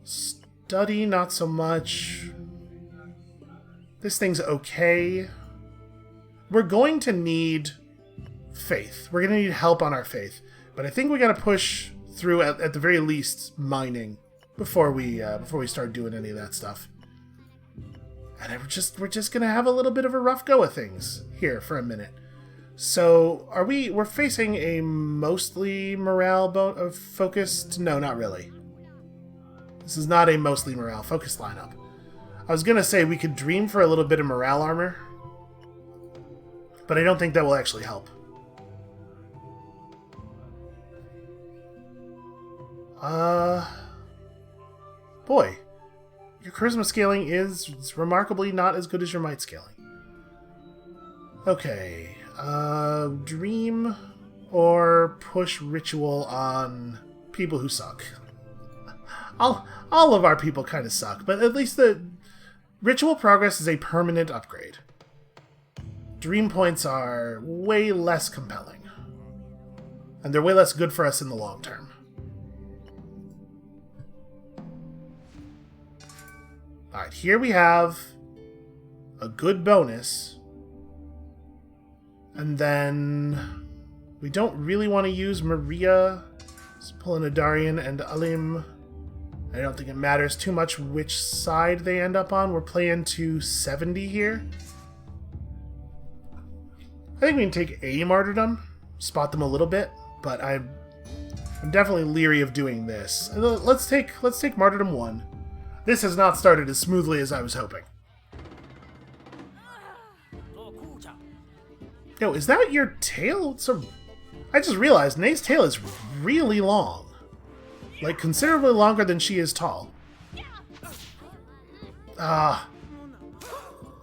Study, not so much. This thing's okay. We're going to need faith. We're going to need help on our faith. But I think we got to push through, at the very least, mining before we start doing any of that stuff. And we're just gonna have a little bit of a rough go of things here for a minute. So we're facing a mostly morale focused? No, not really. This is not a mostly morale focused lineup. I was gonna say we could dream for a little bit of morale armor, but I don't think that will actually help. Boy. Your charisma scaling is remarkably not as good as your might scaling. Okay, dream or push ritual on people who suck. All of our people kind of suck, but at least the ritual progress is a permanent upgrade. Dream points are way less compelling, and they're way less good for us in the long term. Alright, here we have a good bonus. And then we don't really want to use Maria. Let's pull in Adarian and Alim. I don't think it matters too much which side they end up on. We're playing to 70 here. I think we can take a martyrdom, spot them a little bit, but I'm definitely leery of doing this. Let's take martyrdom 1. This has not started as smoothly as I was hoping. Yo, is that your tail? I just realized Nay's tail is really long. Like, considerably longer than she is tall.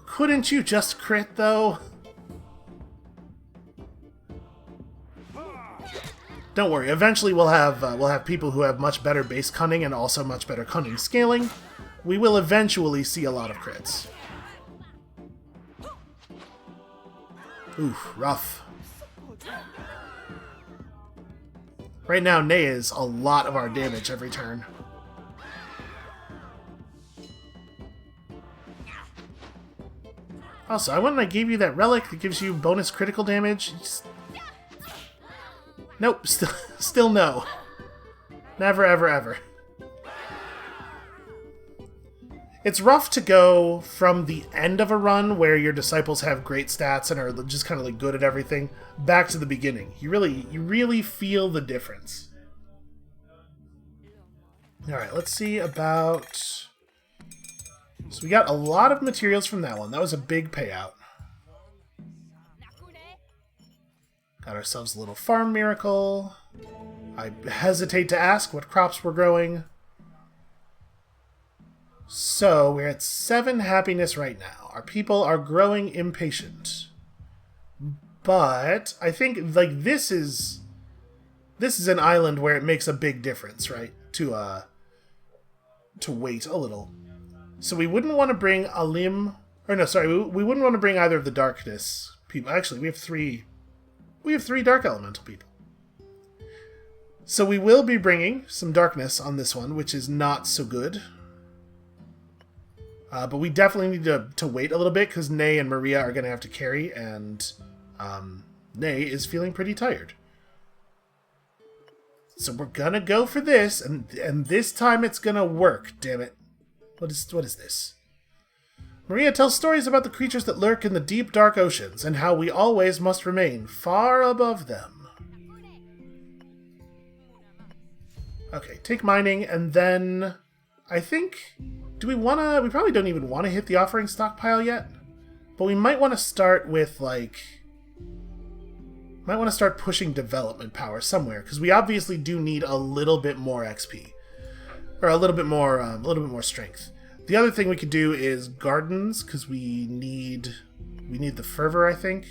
Couldn't you just crit, though? Don't worry, eventually we'll have people who have much better base cunning and also much better cunning scaling. We will eventually see a lot of crits. Oof, rough. Right now, Nay is a lot of our damage every turn. Also, I went and I gave you that relic that gives you bonus critical damage. Nope, still no. Never, ever, ever. It's rough to go from the end of a run where your disciples have great stats and are just kind of like good at everything back to the beginning. You really feel the difference. Alright, let's see about... So we got a lot of materials from that one. That was a big payout. Got ourselves a little farm miracle. I hesitate to ask what crops we're growing. So, we're at 7 happiness right now. Our people are growing impatient. But, I think, like, this is an island where it makes a big difference, right? To wait a little. So we wouldn't want to bring Alim... Or no, sorry, we wouldn't want to bring either of the darkness people. Actually, we have three dark elemental people. So we will be bringing some darkness on this one, which is not so good. But we definitely need to wait a little bit, because Nay and Maria are going to have to carry, and Nay is feeling pretty tired. So we're going to go for this, and this time it's going to work, damn it. What is this? Maria tells stories about the creatures that lurk in the deep, dark oceans, and how we always must remain far above them. Okay, take mining, and then I think... we probably don't even want to hit the offering stockpile yet, but we might want to start with, might want to start pushing development power somewhere, because we obviously do need a little bit more XP. Or a little bit more strength. The other thing we could do is gardens, because we need the fervor, I think.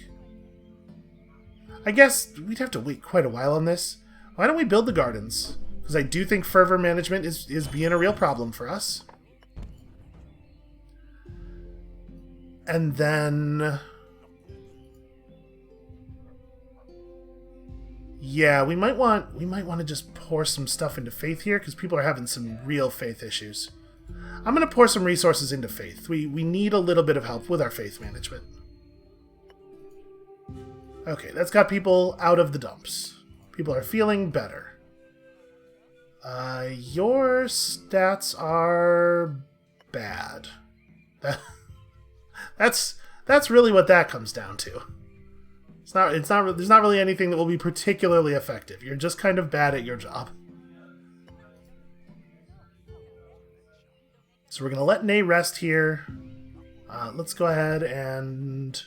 I guess we'd have to wait quite a while on this. Why don't we build the gardens? Because I do think fervor management is being a real problem for us. And then... yeah, we might want to just pour some stuff into faith here, because people are having some real faith issues. I'm going to pour some resources into faith. We need a little bit of help with our faith management. Okay, that's got people out of the dumps. People are feeling better. Your stats are bad. That's really what that comes down to. There's not really anything that will be particularly effective. You're just kind of bad at your job. So we're going to let Nay rest here. Let's go ahead and...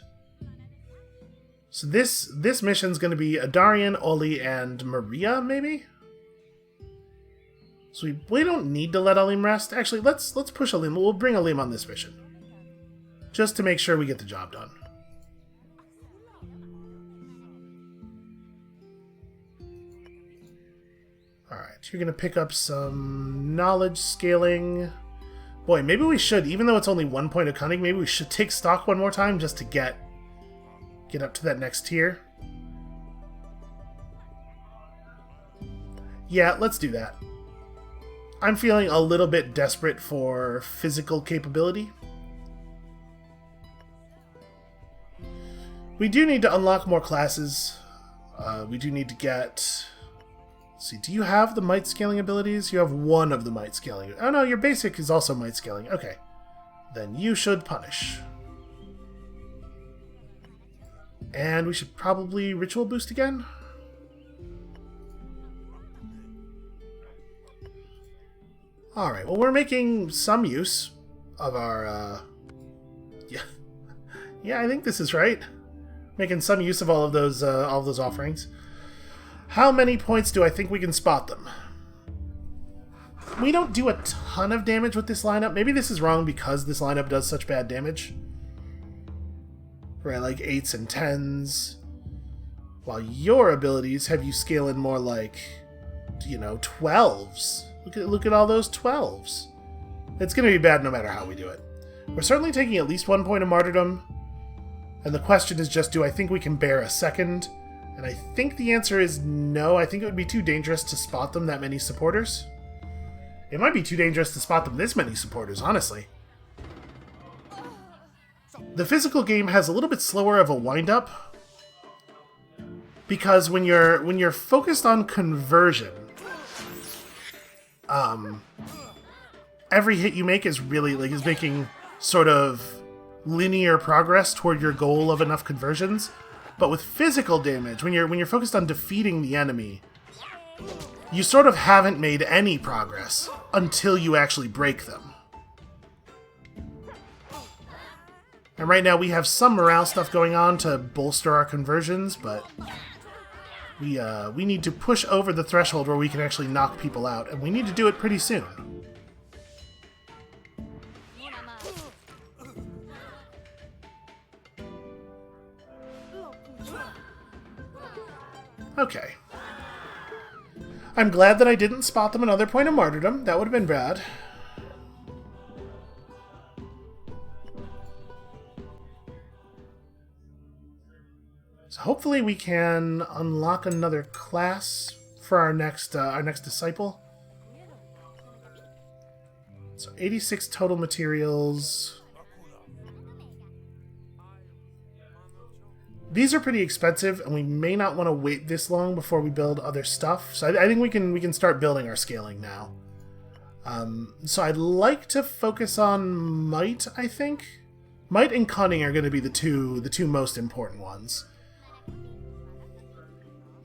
so this mission's going to be Adarian, Oli, and Maria, maybe? So we don't need to let Alim rest. Actually, let's push Alim. We'll bring Alim on this mission. Just to make sure we get the job done. Alright, you're going to pick up some knowledge scaling. Boy, maybe we should, even though it's only 1 point of cunning, maybe we should take stock one more time just to get up to that next tier. Yeah, let's do that. I'm feeling a little bit desperate for physical capability. We do need to unlock more classes. We do need to get... let's see, do you have the might scaling abilities? You have one of the might scaling. Oh no, your basic is also might scaling. Okay. Then you should punish. And we should probably ritual boost again. Alright, well we're making some use of our, yeah, I think this is right. Making some use of all of those offerings. How many points do I think we can spot them? We don't do a ton of damage with this lineup. Maybe this is wrong because this lineup does such bad damage. Right, like 8s and 10s. While your abilities have you scale in more like, 12s. Look at all those 12s. It's going to be bad no matter how we do it. We're certainly taking at least 1 point of martyrdom. And the question is just, do I think we can bear a second? And I think the answer is no. I think it would be too dangerous to spot them that many supporters. It might be too dangerous to spot them this many supporters, honestly. The physical game has a little bit slower of a wind-up. Because when you're focused on conversion, every hit you make is really is making sort of linear progress toward your goal of enough conversions. But with physical damage, when you're focused on defeating the enemy, you sort of haven't made any progress until you actually break them. And right now we have some morale stuff going on to bolster our conversions, but We need to push over the threshold where we can actually knock people out, and we need to do it pretty soon. Okay. I'm glad that I didn't spot them another point of martyrdom. That would have been bad. So hopefully we can unlock another class for our next disciple. So 86 total materials. These are pretty expensive, and we may not want to wait this long before we build other stuff. So I think we can start building our scaling now. So I'd like to focus on might. I think might and cunning are going to be the two most important ones.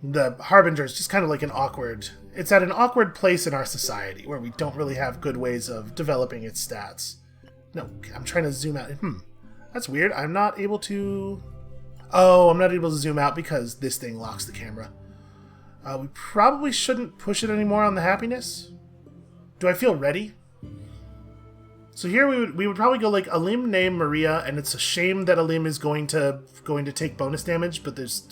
The Harbinger is just kind of like an awkward... It's at an awkward place in our society where we don't really have good ways of developing its stats. No, I'm trying to zoom out. That's weird. I'm not able to... Oh, I'm not able to zoom out because this thing locks the camera. We probably shouldn't push it anymore on the happiness. Do I feel ready? So here we would probably go like Alim name Maria, and it's a shame that Alim is going to take bonus damage, but there's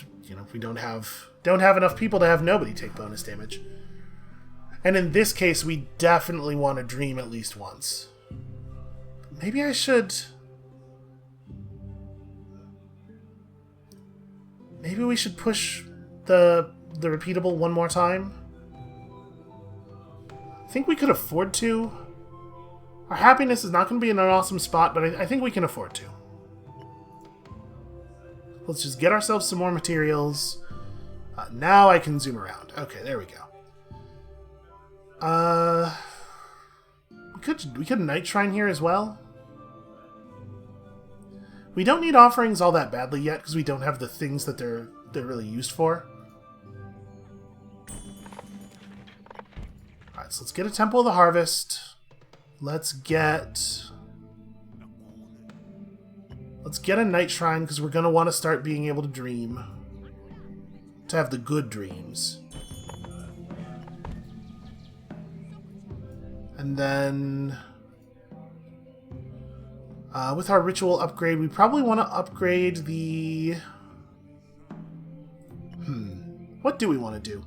we don't have enough people to have nobody take bonus damage. And in this case, we definitely want to dream at least once. Maybe I should. Maybe we should push the repeatable one more time. I think we could afford to. Our happiness is not going to be in an awesome spot, but I think we can afford to. Let's just get ourselves some more materials. Now I can zoom around. Okay, there we go. We could night shrine here as well. We don't need offerings all that badly yet because we don't have the things that they're really used for. Alright, so let's get a Temple of the Harvest. Let's get a night shrine because we're going to want to start being able to dream. To have the good dreams. And then... with our ritual upgrade, we probably want to upgrade the... What do we want to do?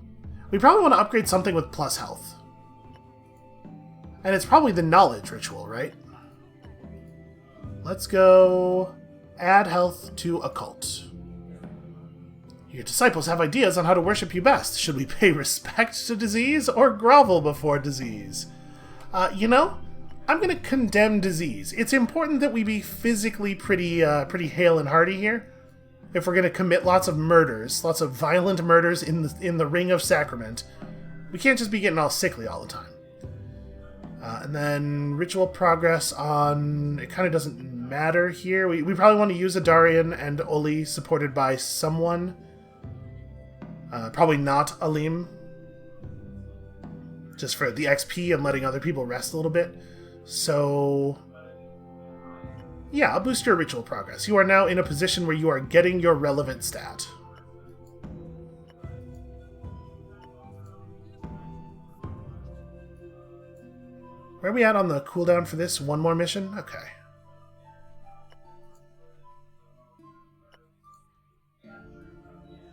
We probably want to upgrade something with plus health. And it's probably the knowledge ritual, right? Let's go add health to occult. Your disciples have ideas on how to worship you best. Should we pay respect to disease or grovel before disease? I'm going to condemn disease. It's important that we be physically pretty hale and hearty here. If we're going to commit lots of murders, lots of violent murders in the ring of sacrament, we can't just be getting all sickly all the time. And then ritual progress on... It kind of doesn't matter here. We probably want to use a Darian and Oli supported by someone. Probably not Alim. Just for the XP and letting other people rest a little bit. So, yeah, I'll boost your ritual progress. You are now in a position where you are getting your relevant stat. Where are we at on the cooldown for this? One more mission? Okay.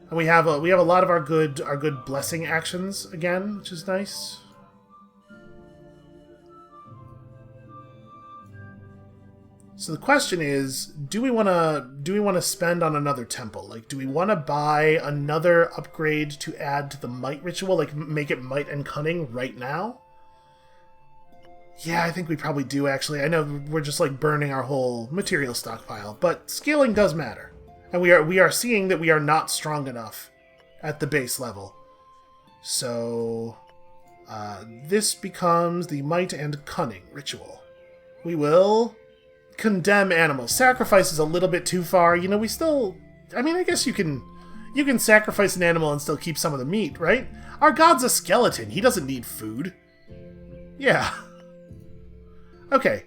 And we have a lot of our good blessing actions again, which is nice. So the question is, do we want to spend on another temple? Like, do we want to buy another upgrade to add to the might ritual, like make it might and cunning right now? Yeah, I think we probably do actually. I know we're just like burning our whole material stockpile, but scaling does matter. And we are seeing that we are not strong enough at the base level. So this becomes the might and cunning ritual. We will condemn animals. Sacrifice is a little bit too far. We still... I mean, I guess you can sacrifice an animal and still keep some of the meat, right? Our god's a skeleton. He doesn't need food. Yeah. Okay.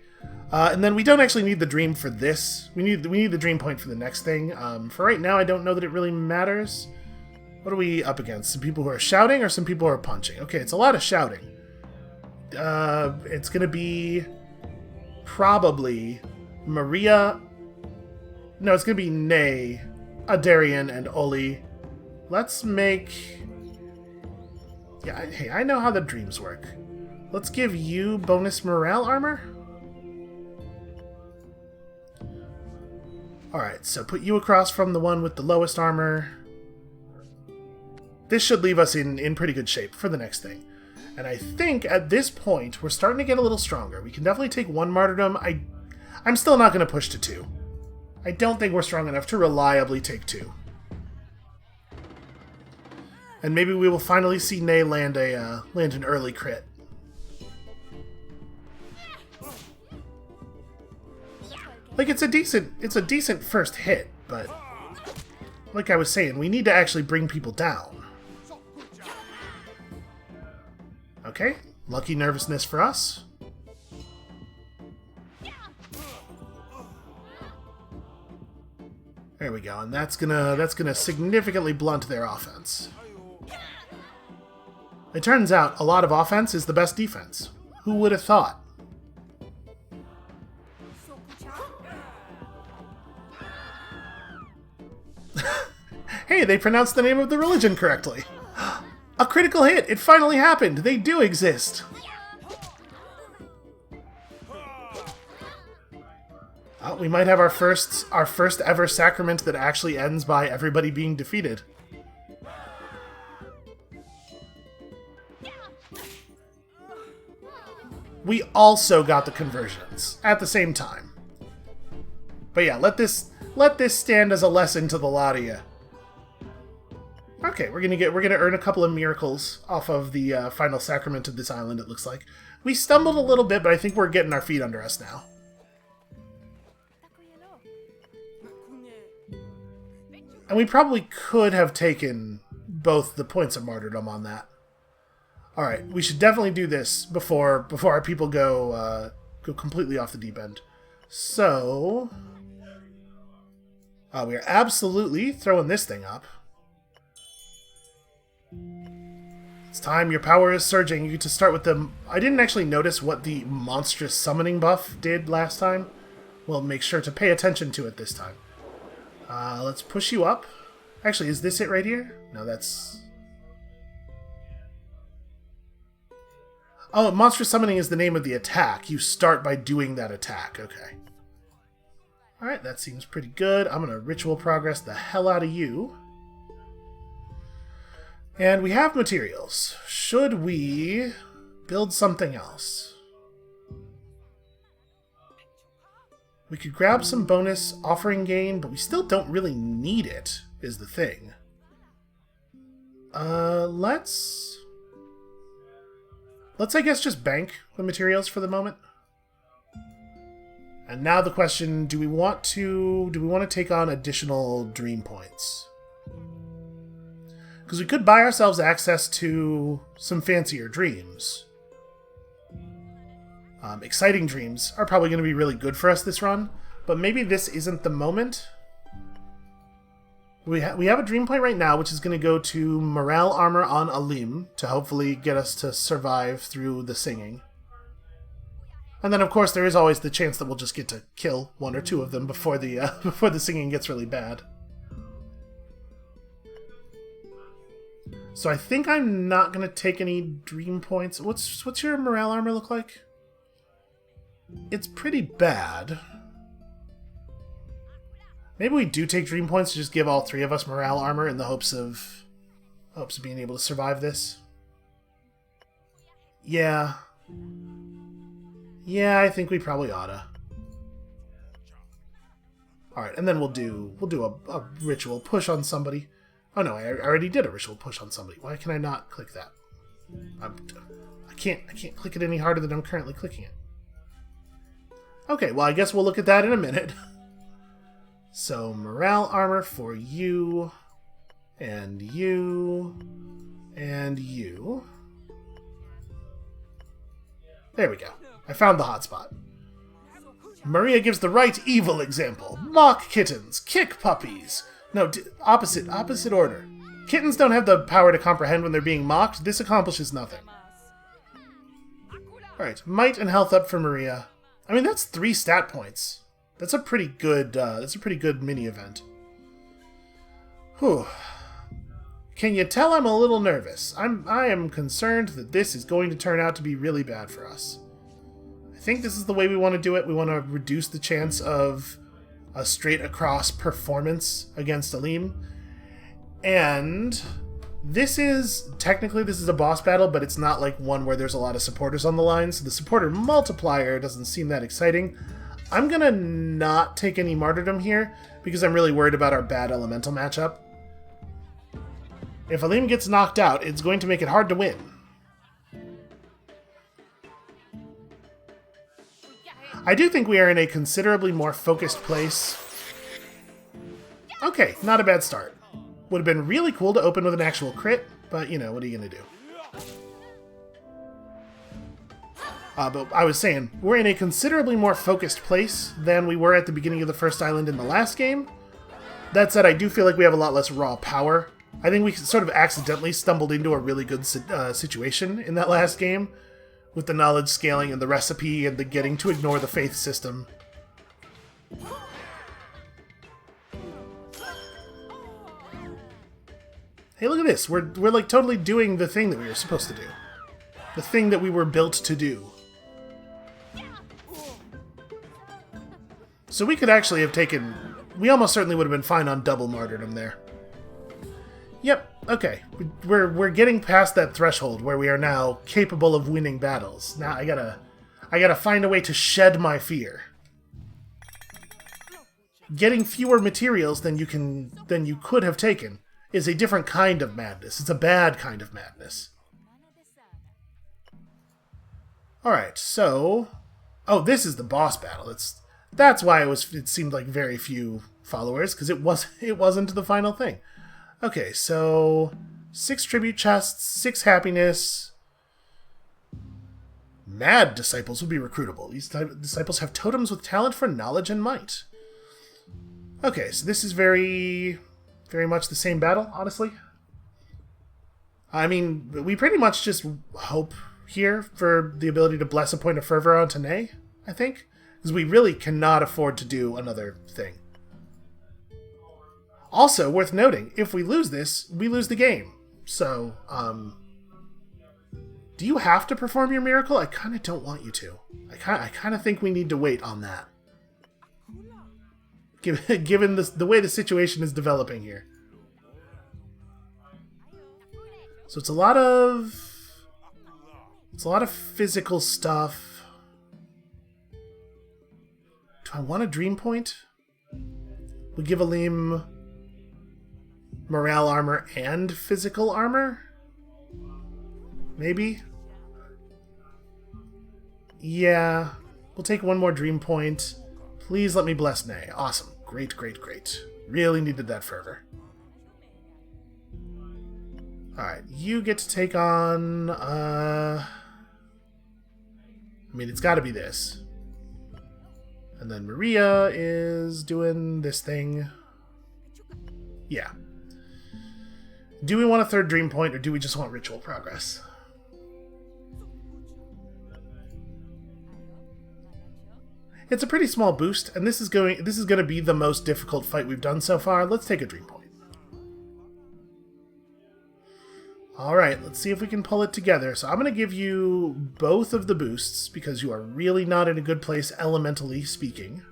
And then we don't actually need the dream for this. We need the dream point for the next thing. For right now, I don't know that it really matters. What are we up against? Some people who are shouting or some people who are punching? Okay, it's a lot of shouting. It's gonna be probably Maria. No, it's gonna be Nay, Adarian, and Oli. Let's make... Yeah, hey, I know how the dreams work. Let's give you bonus morale armor. Alright, so put you across from the one with the lowest armor. This should leave us in pretty good shape for the next thing. And I think at this point, we're starting to get a little stronger. We can definitely take 1 martyrdom. I'm still not going to push to 2. I don't think we're strong enough to reliably take 2. And maybe we will finally see Nay land an early crit. Like, it's a decent first hit, but like I was saying, we need to actually bring people down. Okay, lucky nervousness for us. There we go, and that's gonna significantly blunt their offense. It turns out a lot of offense is the best defense. Who would have thought? Hey, they pronounced the name of the religion correctly. A critical hit! It finally happened! They do exist! Oh, we might have our first ever sacrament that actually ends by everybody being defeated. We also got the conversions at the same time. But yeah, let this stand as a lesson to the lot of you. Okay, we're gonna earn a couple of miracles off of the final sacrament of this island. It looks like we stumbled a little bit, but I think we're getting our feet under us now. And we probably could have taken both the points of martyrdom on that. All right, we should definitely do this before our people go completely off the deep end. So we are absolutely throwing this thing up. It's time. Your power is surging. You get to start with the... I didn't actually notice what the monstrous summoning buff did last time. We'll make sure to pay attention to it this time. Let's push you up. Actually, is this it right here? No, that's... Oh, monstrous summoning is the name of the attack. You start by doing that attack. Okay. Alright, that seems pretty good. I'm going to ritual progress the hell out of you. And we have materials. Should we build something else? We could grab some bonus offering gain, but we still don't really need it, is the thing. Let's I guess just bank the materials for the moment. And now the question, do we want to take on additional dream points? Because we could buy ourselves access to some fancier dreams. Exciting dreams are probably going to be really good for us this run, but maybe this isn't the moment. We have a dream point right now, which is going to go to morale armor on Alim to hopefully get us to survive through the singing. And then, of course, there is always the chance that we'll just get to kill 1 or 2 of them before the singing gets really bad. So I think I'm not going to take any dream points. What's your morale armor look like? It's pretty bad. Maybe we do take dream points to just give all 3 of us morale armor in the hopes of being able to survive this. Yeah. Yeah, I think we probably oughta. Alright, and then we'll do a ritual push on somebody. Oh no, I already did a ritual push on somebody. Why can I not click that? I can't click it any harder than I'm currently clicking it. Okay, well I guess we'll look at that in a minute. So, morale armor for you, and you, and you. There we go. I found the hotspot. Maria gives the right evil example. Mock kittens, kick puppies. No, opposite order. kittens don't have the power to comprehend when they're being mocked. This accomplishes nothing. Alright, might and health up for Maria. I mean, that's 3 stat points. That's a pretty good mini event. Whew. Can you tell I'm a little nervous? I am concerned that this is going to turn out to be really bad for us. I think this is the way we want to do it. We want to reduce the chance of a straight across performance against Aleem. And this is a boss battle, but it's not like one where there's a lot of supporters on the line, so the supporter multiplier doesn't seem that exciting. I'm gonna not take any martyrdom here, because I'm really worried about our bad elemental matchup. If Aleem gets knocked out, it's going to make it hard to win. I do think we are in a considerably more focused place. Okay, not a bad start. Would have been really cool to open with an actual crit, but, you know, what are you going to do? But I was saying, we're in a considerably more focused place than we were at the beginning of the first island in the last game. That said, I do feel like we have a lot less raw power. I think we sort of accidentally stumbled into a really good situation in that last game, with the knowledge scaling and the recipe and the getting to ignore the faith system. Hey, look at this. We're like totally doing the thing that we were supposed to do. The thing that we were built to do. So we could actually have taken... We almost certainly would have been fine on double martyrdom there. Yep, okay. We're getting past that threshold where we are now capable of winning battles. Now I gotta find a way to shed my fear. Getting fewer materials than you could have taken is a different kind of madness. It's a bad kind of madness. Alright, so... Oh, this is the boss battle. That's why it seemed like very few followers, because it wasn't the final thing. Okay, so 6 tribute chests, 6 happiness. Mad disciples will be recruitable. These disciples have totems with talent for knowledge and might. Okay, so this is very much the same battle, honestly. I mean, we pretty much just hope here for the ability to bless a point of fervor on Tanae, I think. Because we really cannot afford to do another thing. Also, worth noting, if we lose this, we lose the game. So, do you have to perform your miracle? I kind of don't want you to. I kind of think we need to wait on that. Given the way the situation is developing here. So it's a lot of physical stuff. Do I want a dream point? We give Aleem morale armor and physical armor? Maybe? Yeah. We'll take one more dream point. Please let me bless Nay. Awesome. Great, great, great. Really needed that fervor. Alright, you get to take on... I mean, it's gotta be this. And then Maria is doing this thing. Yeah. Do we want a third dream point, or do we just want ritual progress? It's a pretty small boost, and this is going to be the most difficult fight we've done so far. Let's take a dream point. Alright, let's see if we can pull it together. So I'm going to give you both of the boosts, because you are really not in a good place, elementally speaking.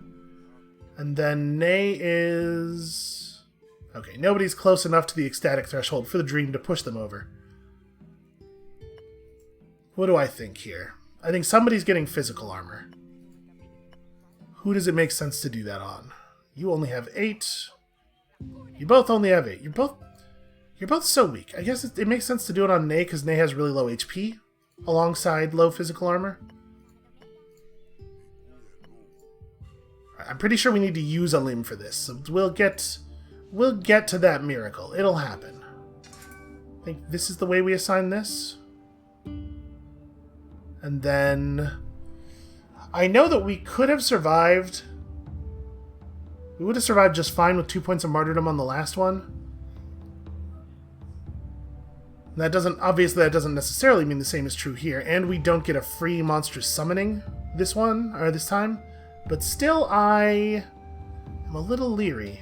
And then Nay is... Okay, nobody's close enough to the ecstatic threshold for the dream to push them over. What do I think here? I think somebody's getting physical armor. Who does it make sense to do that on? You only have 8. You both only have 8. You're both so weak. I guess it makes sense to do it on Nay, because Nay has really low HP, alongside low physical armor. I'm pretty sure we need to use Aleem for this, so we'll get to that miracle. It'll happen. I think this is the way we assign this. And then... I know that we could have survived... We would have survived just fine with 2 points of martyrdom on the last one. That doesn't, obviously that doesn't necessarily mean the same is true here, and we don't get a free monstrous summoning this time, but still I am a little leery.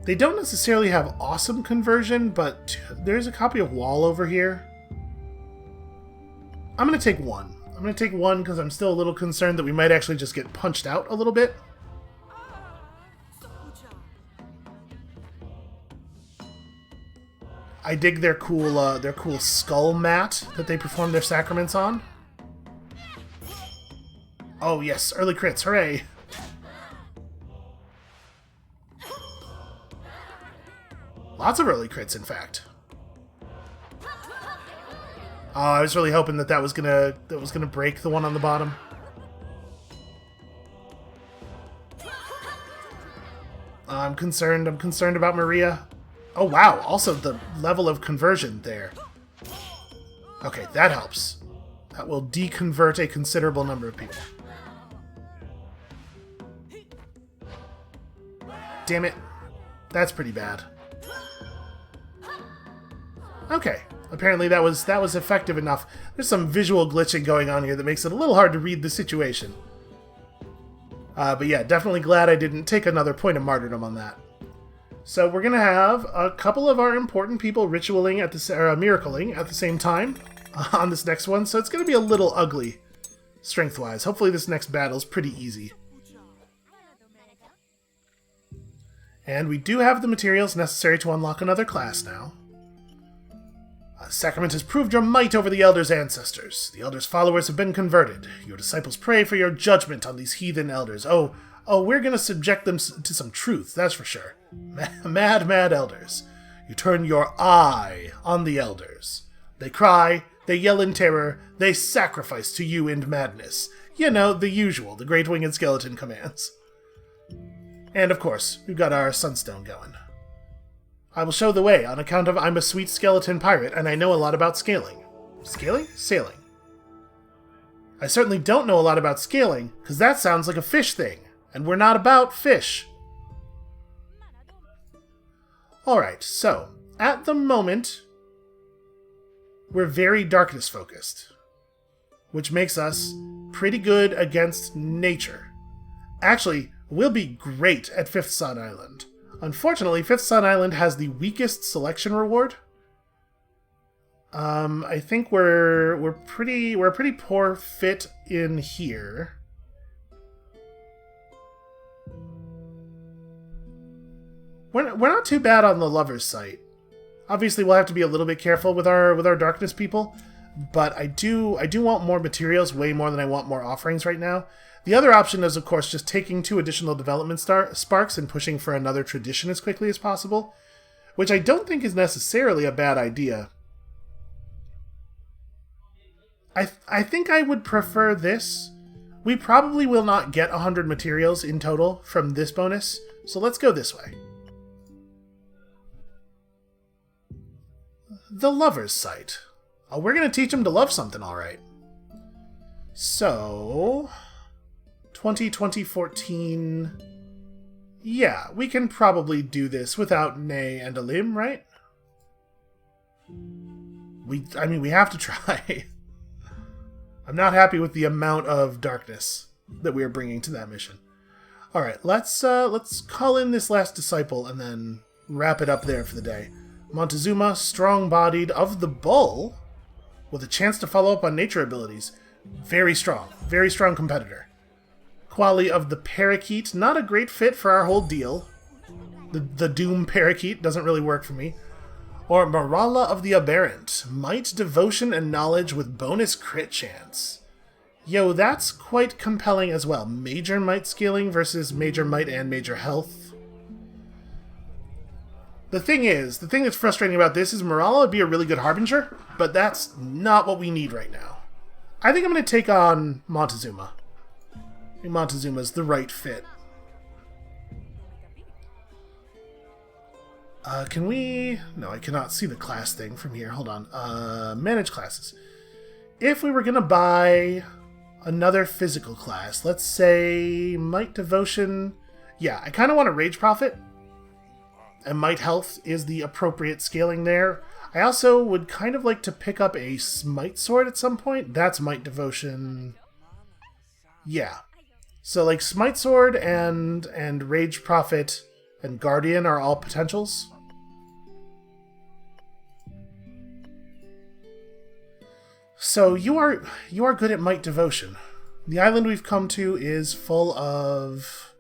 They don't necessarily have awesome conversion, but there's a copy of Wall over here. I'm going to take one. I'm going to take one because I'm still a little concerned that we might actually just get punched out a little bit. I dig their cool skull mat that they perform their sacraments on. Oh yes, early crits, hooray! Lots of early crits, in fact. Oh, I was really hoping that was gonna break the one on the bottom. I'm concerned about Maria. Oh wow, also the level of conversion there. Okay, that helps. That will deconvert a considerable number of people. Damn it. That's pretty bad. Okay, apparently that was effective enough. There's some visual glitching going on here that makes it a little hard to read the situation. But yeah, definitely glad I didn't take another point of martyrdom on that. So we're gonna have a couple of our important people miracling at the same time on this next one. So it's gonna be a little ugly, strength-wise. Hopefully this next battle's pretty easy. And we do have the materials necessary to unlock another class now. Sacrament has proved your might over the Elder's ancestors. The Elder's followers have been converted. Your disciples pray for your judgment on these heathen elders. Oh, we're going to subject them to some truth, that's for sure. Mad elders. You turn your eye on the elders. They cry, they yell in terror, they sacrifice to you in madness. You know, the usual, the Great Winged Skeleton commands. And of course, we've got our Sunstone going. I will show the way on account of I'm a sweet skeleton pirate and I know a lot about scaling. Scaling? Sailing. I certainly don't know a lot about scaling, because that sounds like a fish thing, and we're not about fish. Alright, so, at the moment, we're very darkness focused, which makes us pretty good against nature. Actually, we'll be great at Fifth Sun Island. Unfortunately, Fifth Sun Island has the weakest selection reward. I think we're a pretty poor fit in here. We're not too bad on the Lover's Site. Obviously, we'll have to be a little bit careful with our darkness people, but I do want more materials, way more than I want more offerings right now. The other option is, of course, just taking 2 additional development sparks and pushing for another tradition as quickly as possible, which I don't think is necessarily a bad idea. I think I would prefer this. We probably will not get 100 materials in total from this bonus, so let's go this way. The Lover's Site. Oh, we're going to teach them to love something, alright. So... 2014. Yeah, we can probably do this without Nay and a limb, right? I mean, we have to try. I'm not happy with the amount of darkness that we are bringing to that mission. Alright, let's call in this last disciple and then wrap it up there for the day. Montezuma, strong-bodied, of the bull, with a chance to follow up on nature abilities. Very strong competitor. Quali of the parakeet, not a great fit for our whole deal. The Doom parakeet doesn't really work for me. Or Marala of the Aberrant, might, devotion, and knowledge with bonus crit chance. Yo, that's quite compelling as well. Major might scaling versus major might and major health. The thing that's frustrating about this is Marala would be a really good harbinger, but that's not what we need right now. I think I'm going to take on Montezuma. I think Montezuma's the right fit. Can we... No, I cannot see the class thing from here. Hold on. Manage classes. If we were going to buy another physical class, let's say Might Devotion Yeah, I kind of want a Rage Prophet. And Might Health is the appropriate scaling there. I also would kind of like to pick up a Smite Sword at some point. That's Might Devotion. Yeah. So like Smite Sword and Rage Prophet and Guardian are all potentials. So you are good at Might Devotion. The island we've come to is full of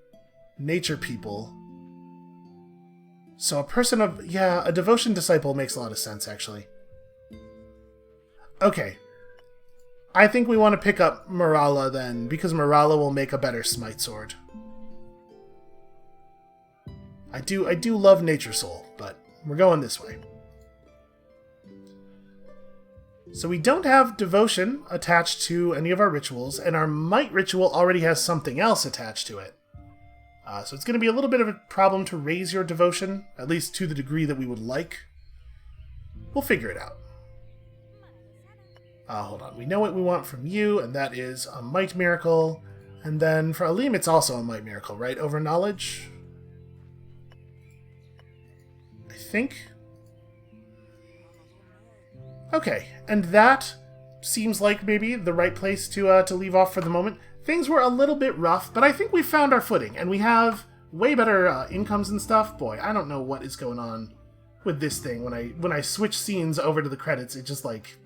nature people. So a person of... yeah, a Devotion Disciple makes a lot of sense, actually. Okay. I think we want to pick up Morala, then, because Morala will make a better Smite Sword. I do love Nature Soul, but we're going this way. So we don't have Devotion attached to any of our rituals, and our Might ritual already has something else attached to it. So it's going to be a little bit of a problem to raise your devotion, at least to the degree that we would like. We'll figure it out. Hold on. We know what we want from you, and that is a Might Miracle. And then for Aleem, it's also a Might Miracle, right? Over Knowledge? I think. Okay, and that seems like maybe the right place to leave off for the moment. Things were a little bit rough, but I think we found our footing, and we have way better incomes and stuff. Boy, I don't know what is going on with this thing. When I switch scenes over to the credits, it just like...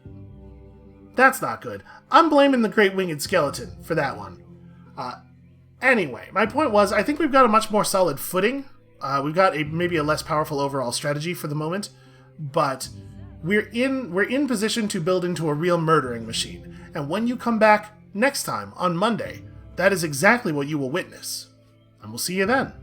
that's not good. I'm blaming the Great Winged Skeleton for that one. Anyway, my point was, I think we've got a much more solid footing. We've got maybe a less powerful overall strategy for the moment, but we're in position to build into a real murdering machine. And when you come back next time, on Monday, that is exactly what you will witness. And we'll see you then.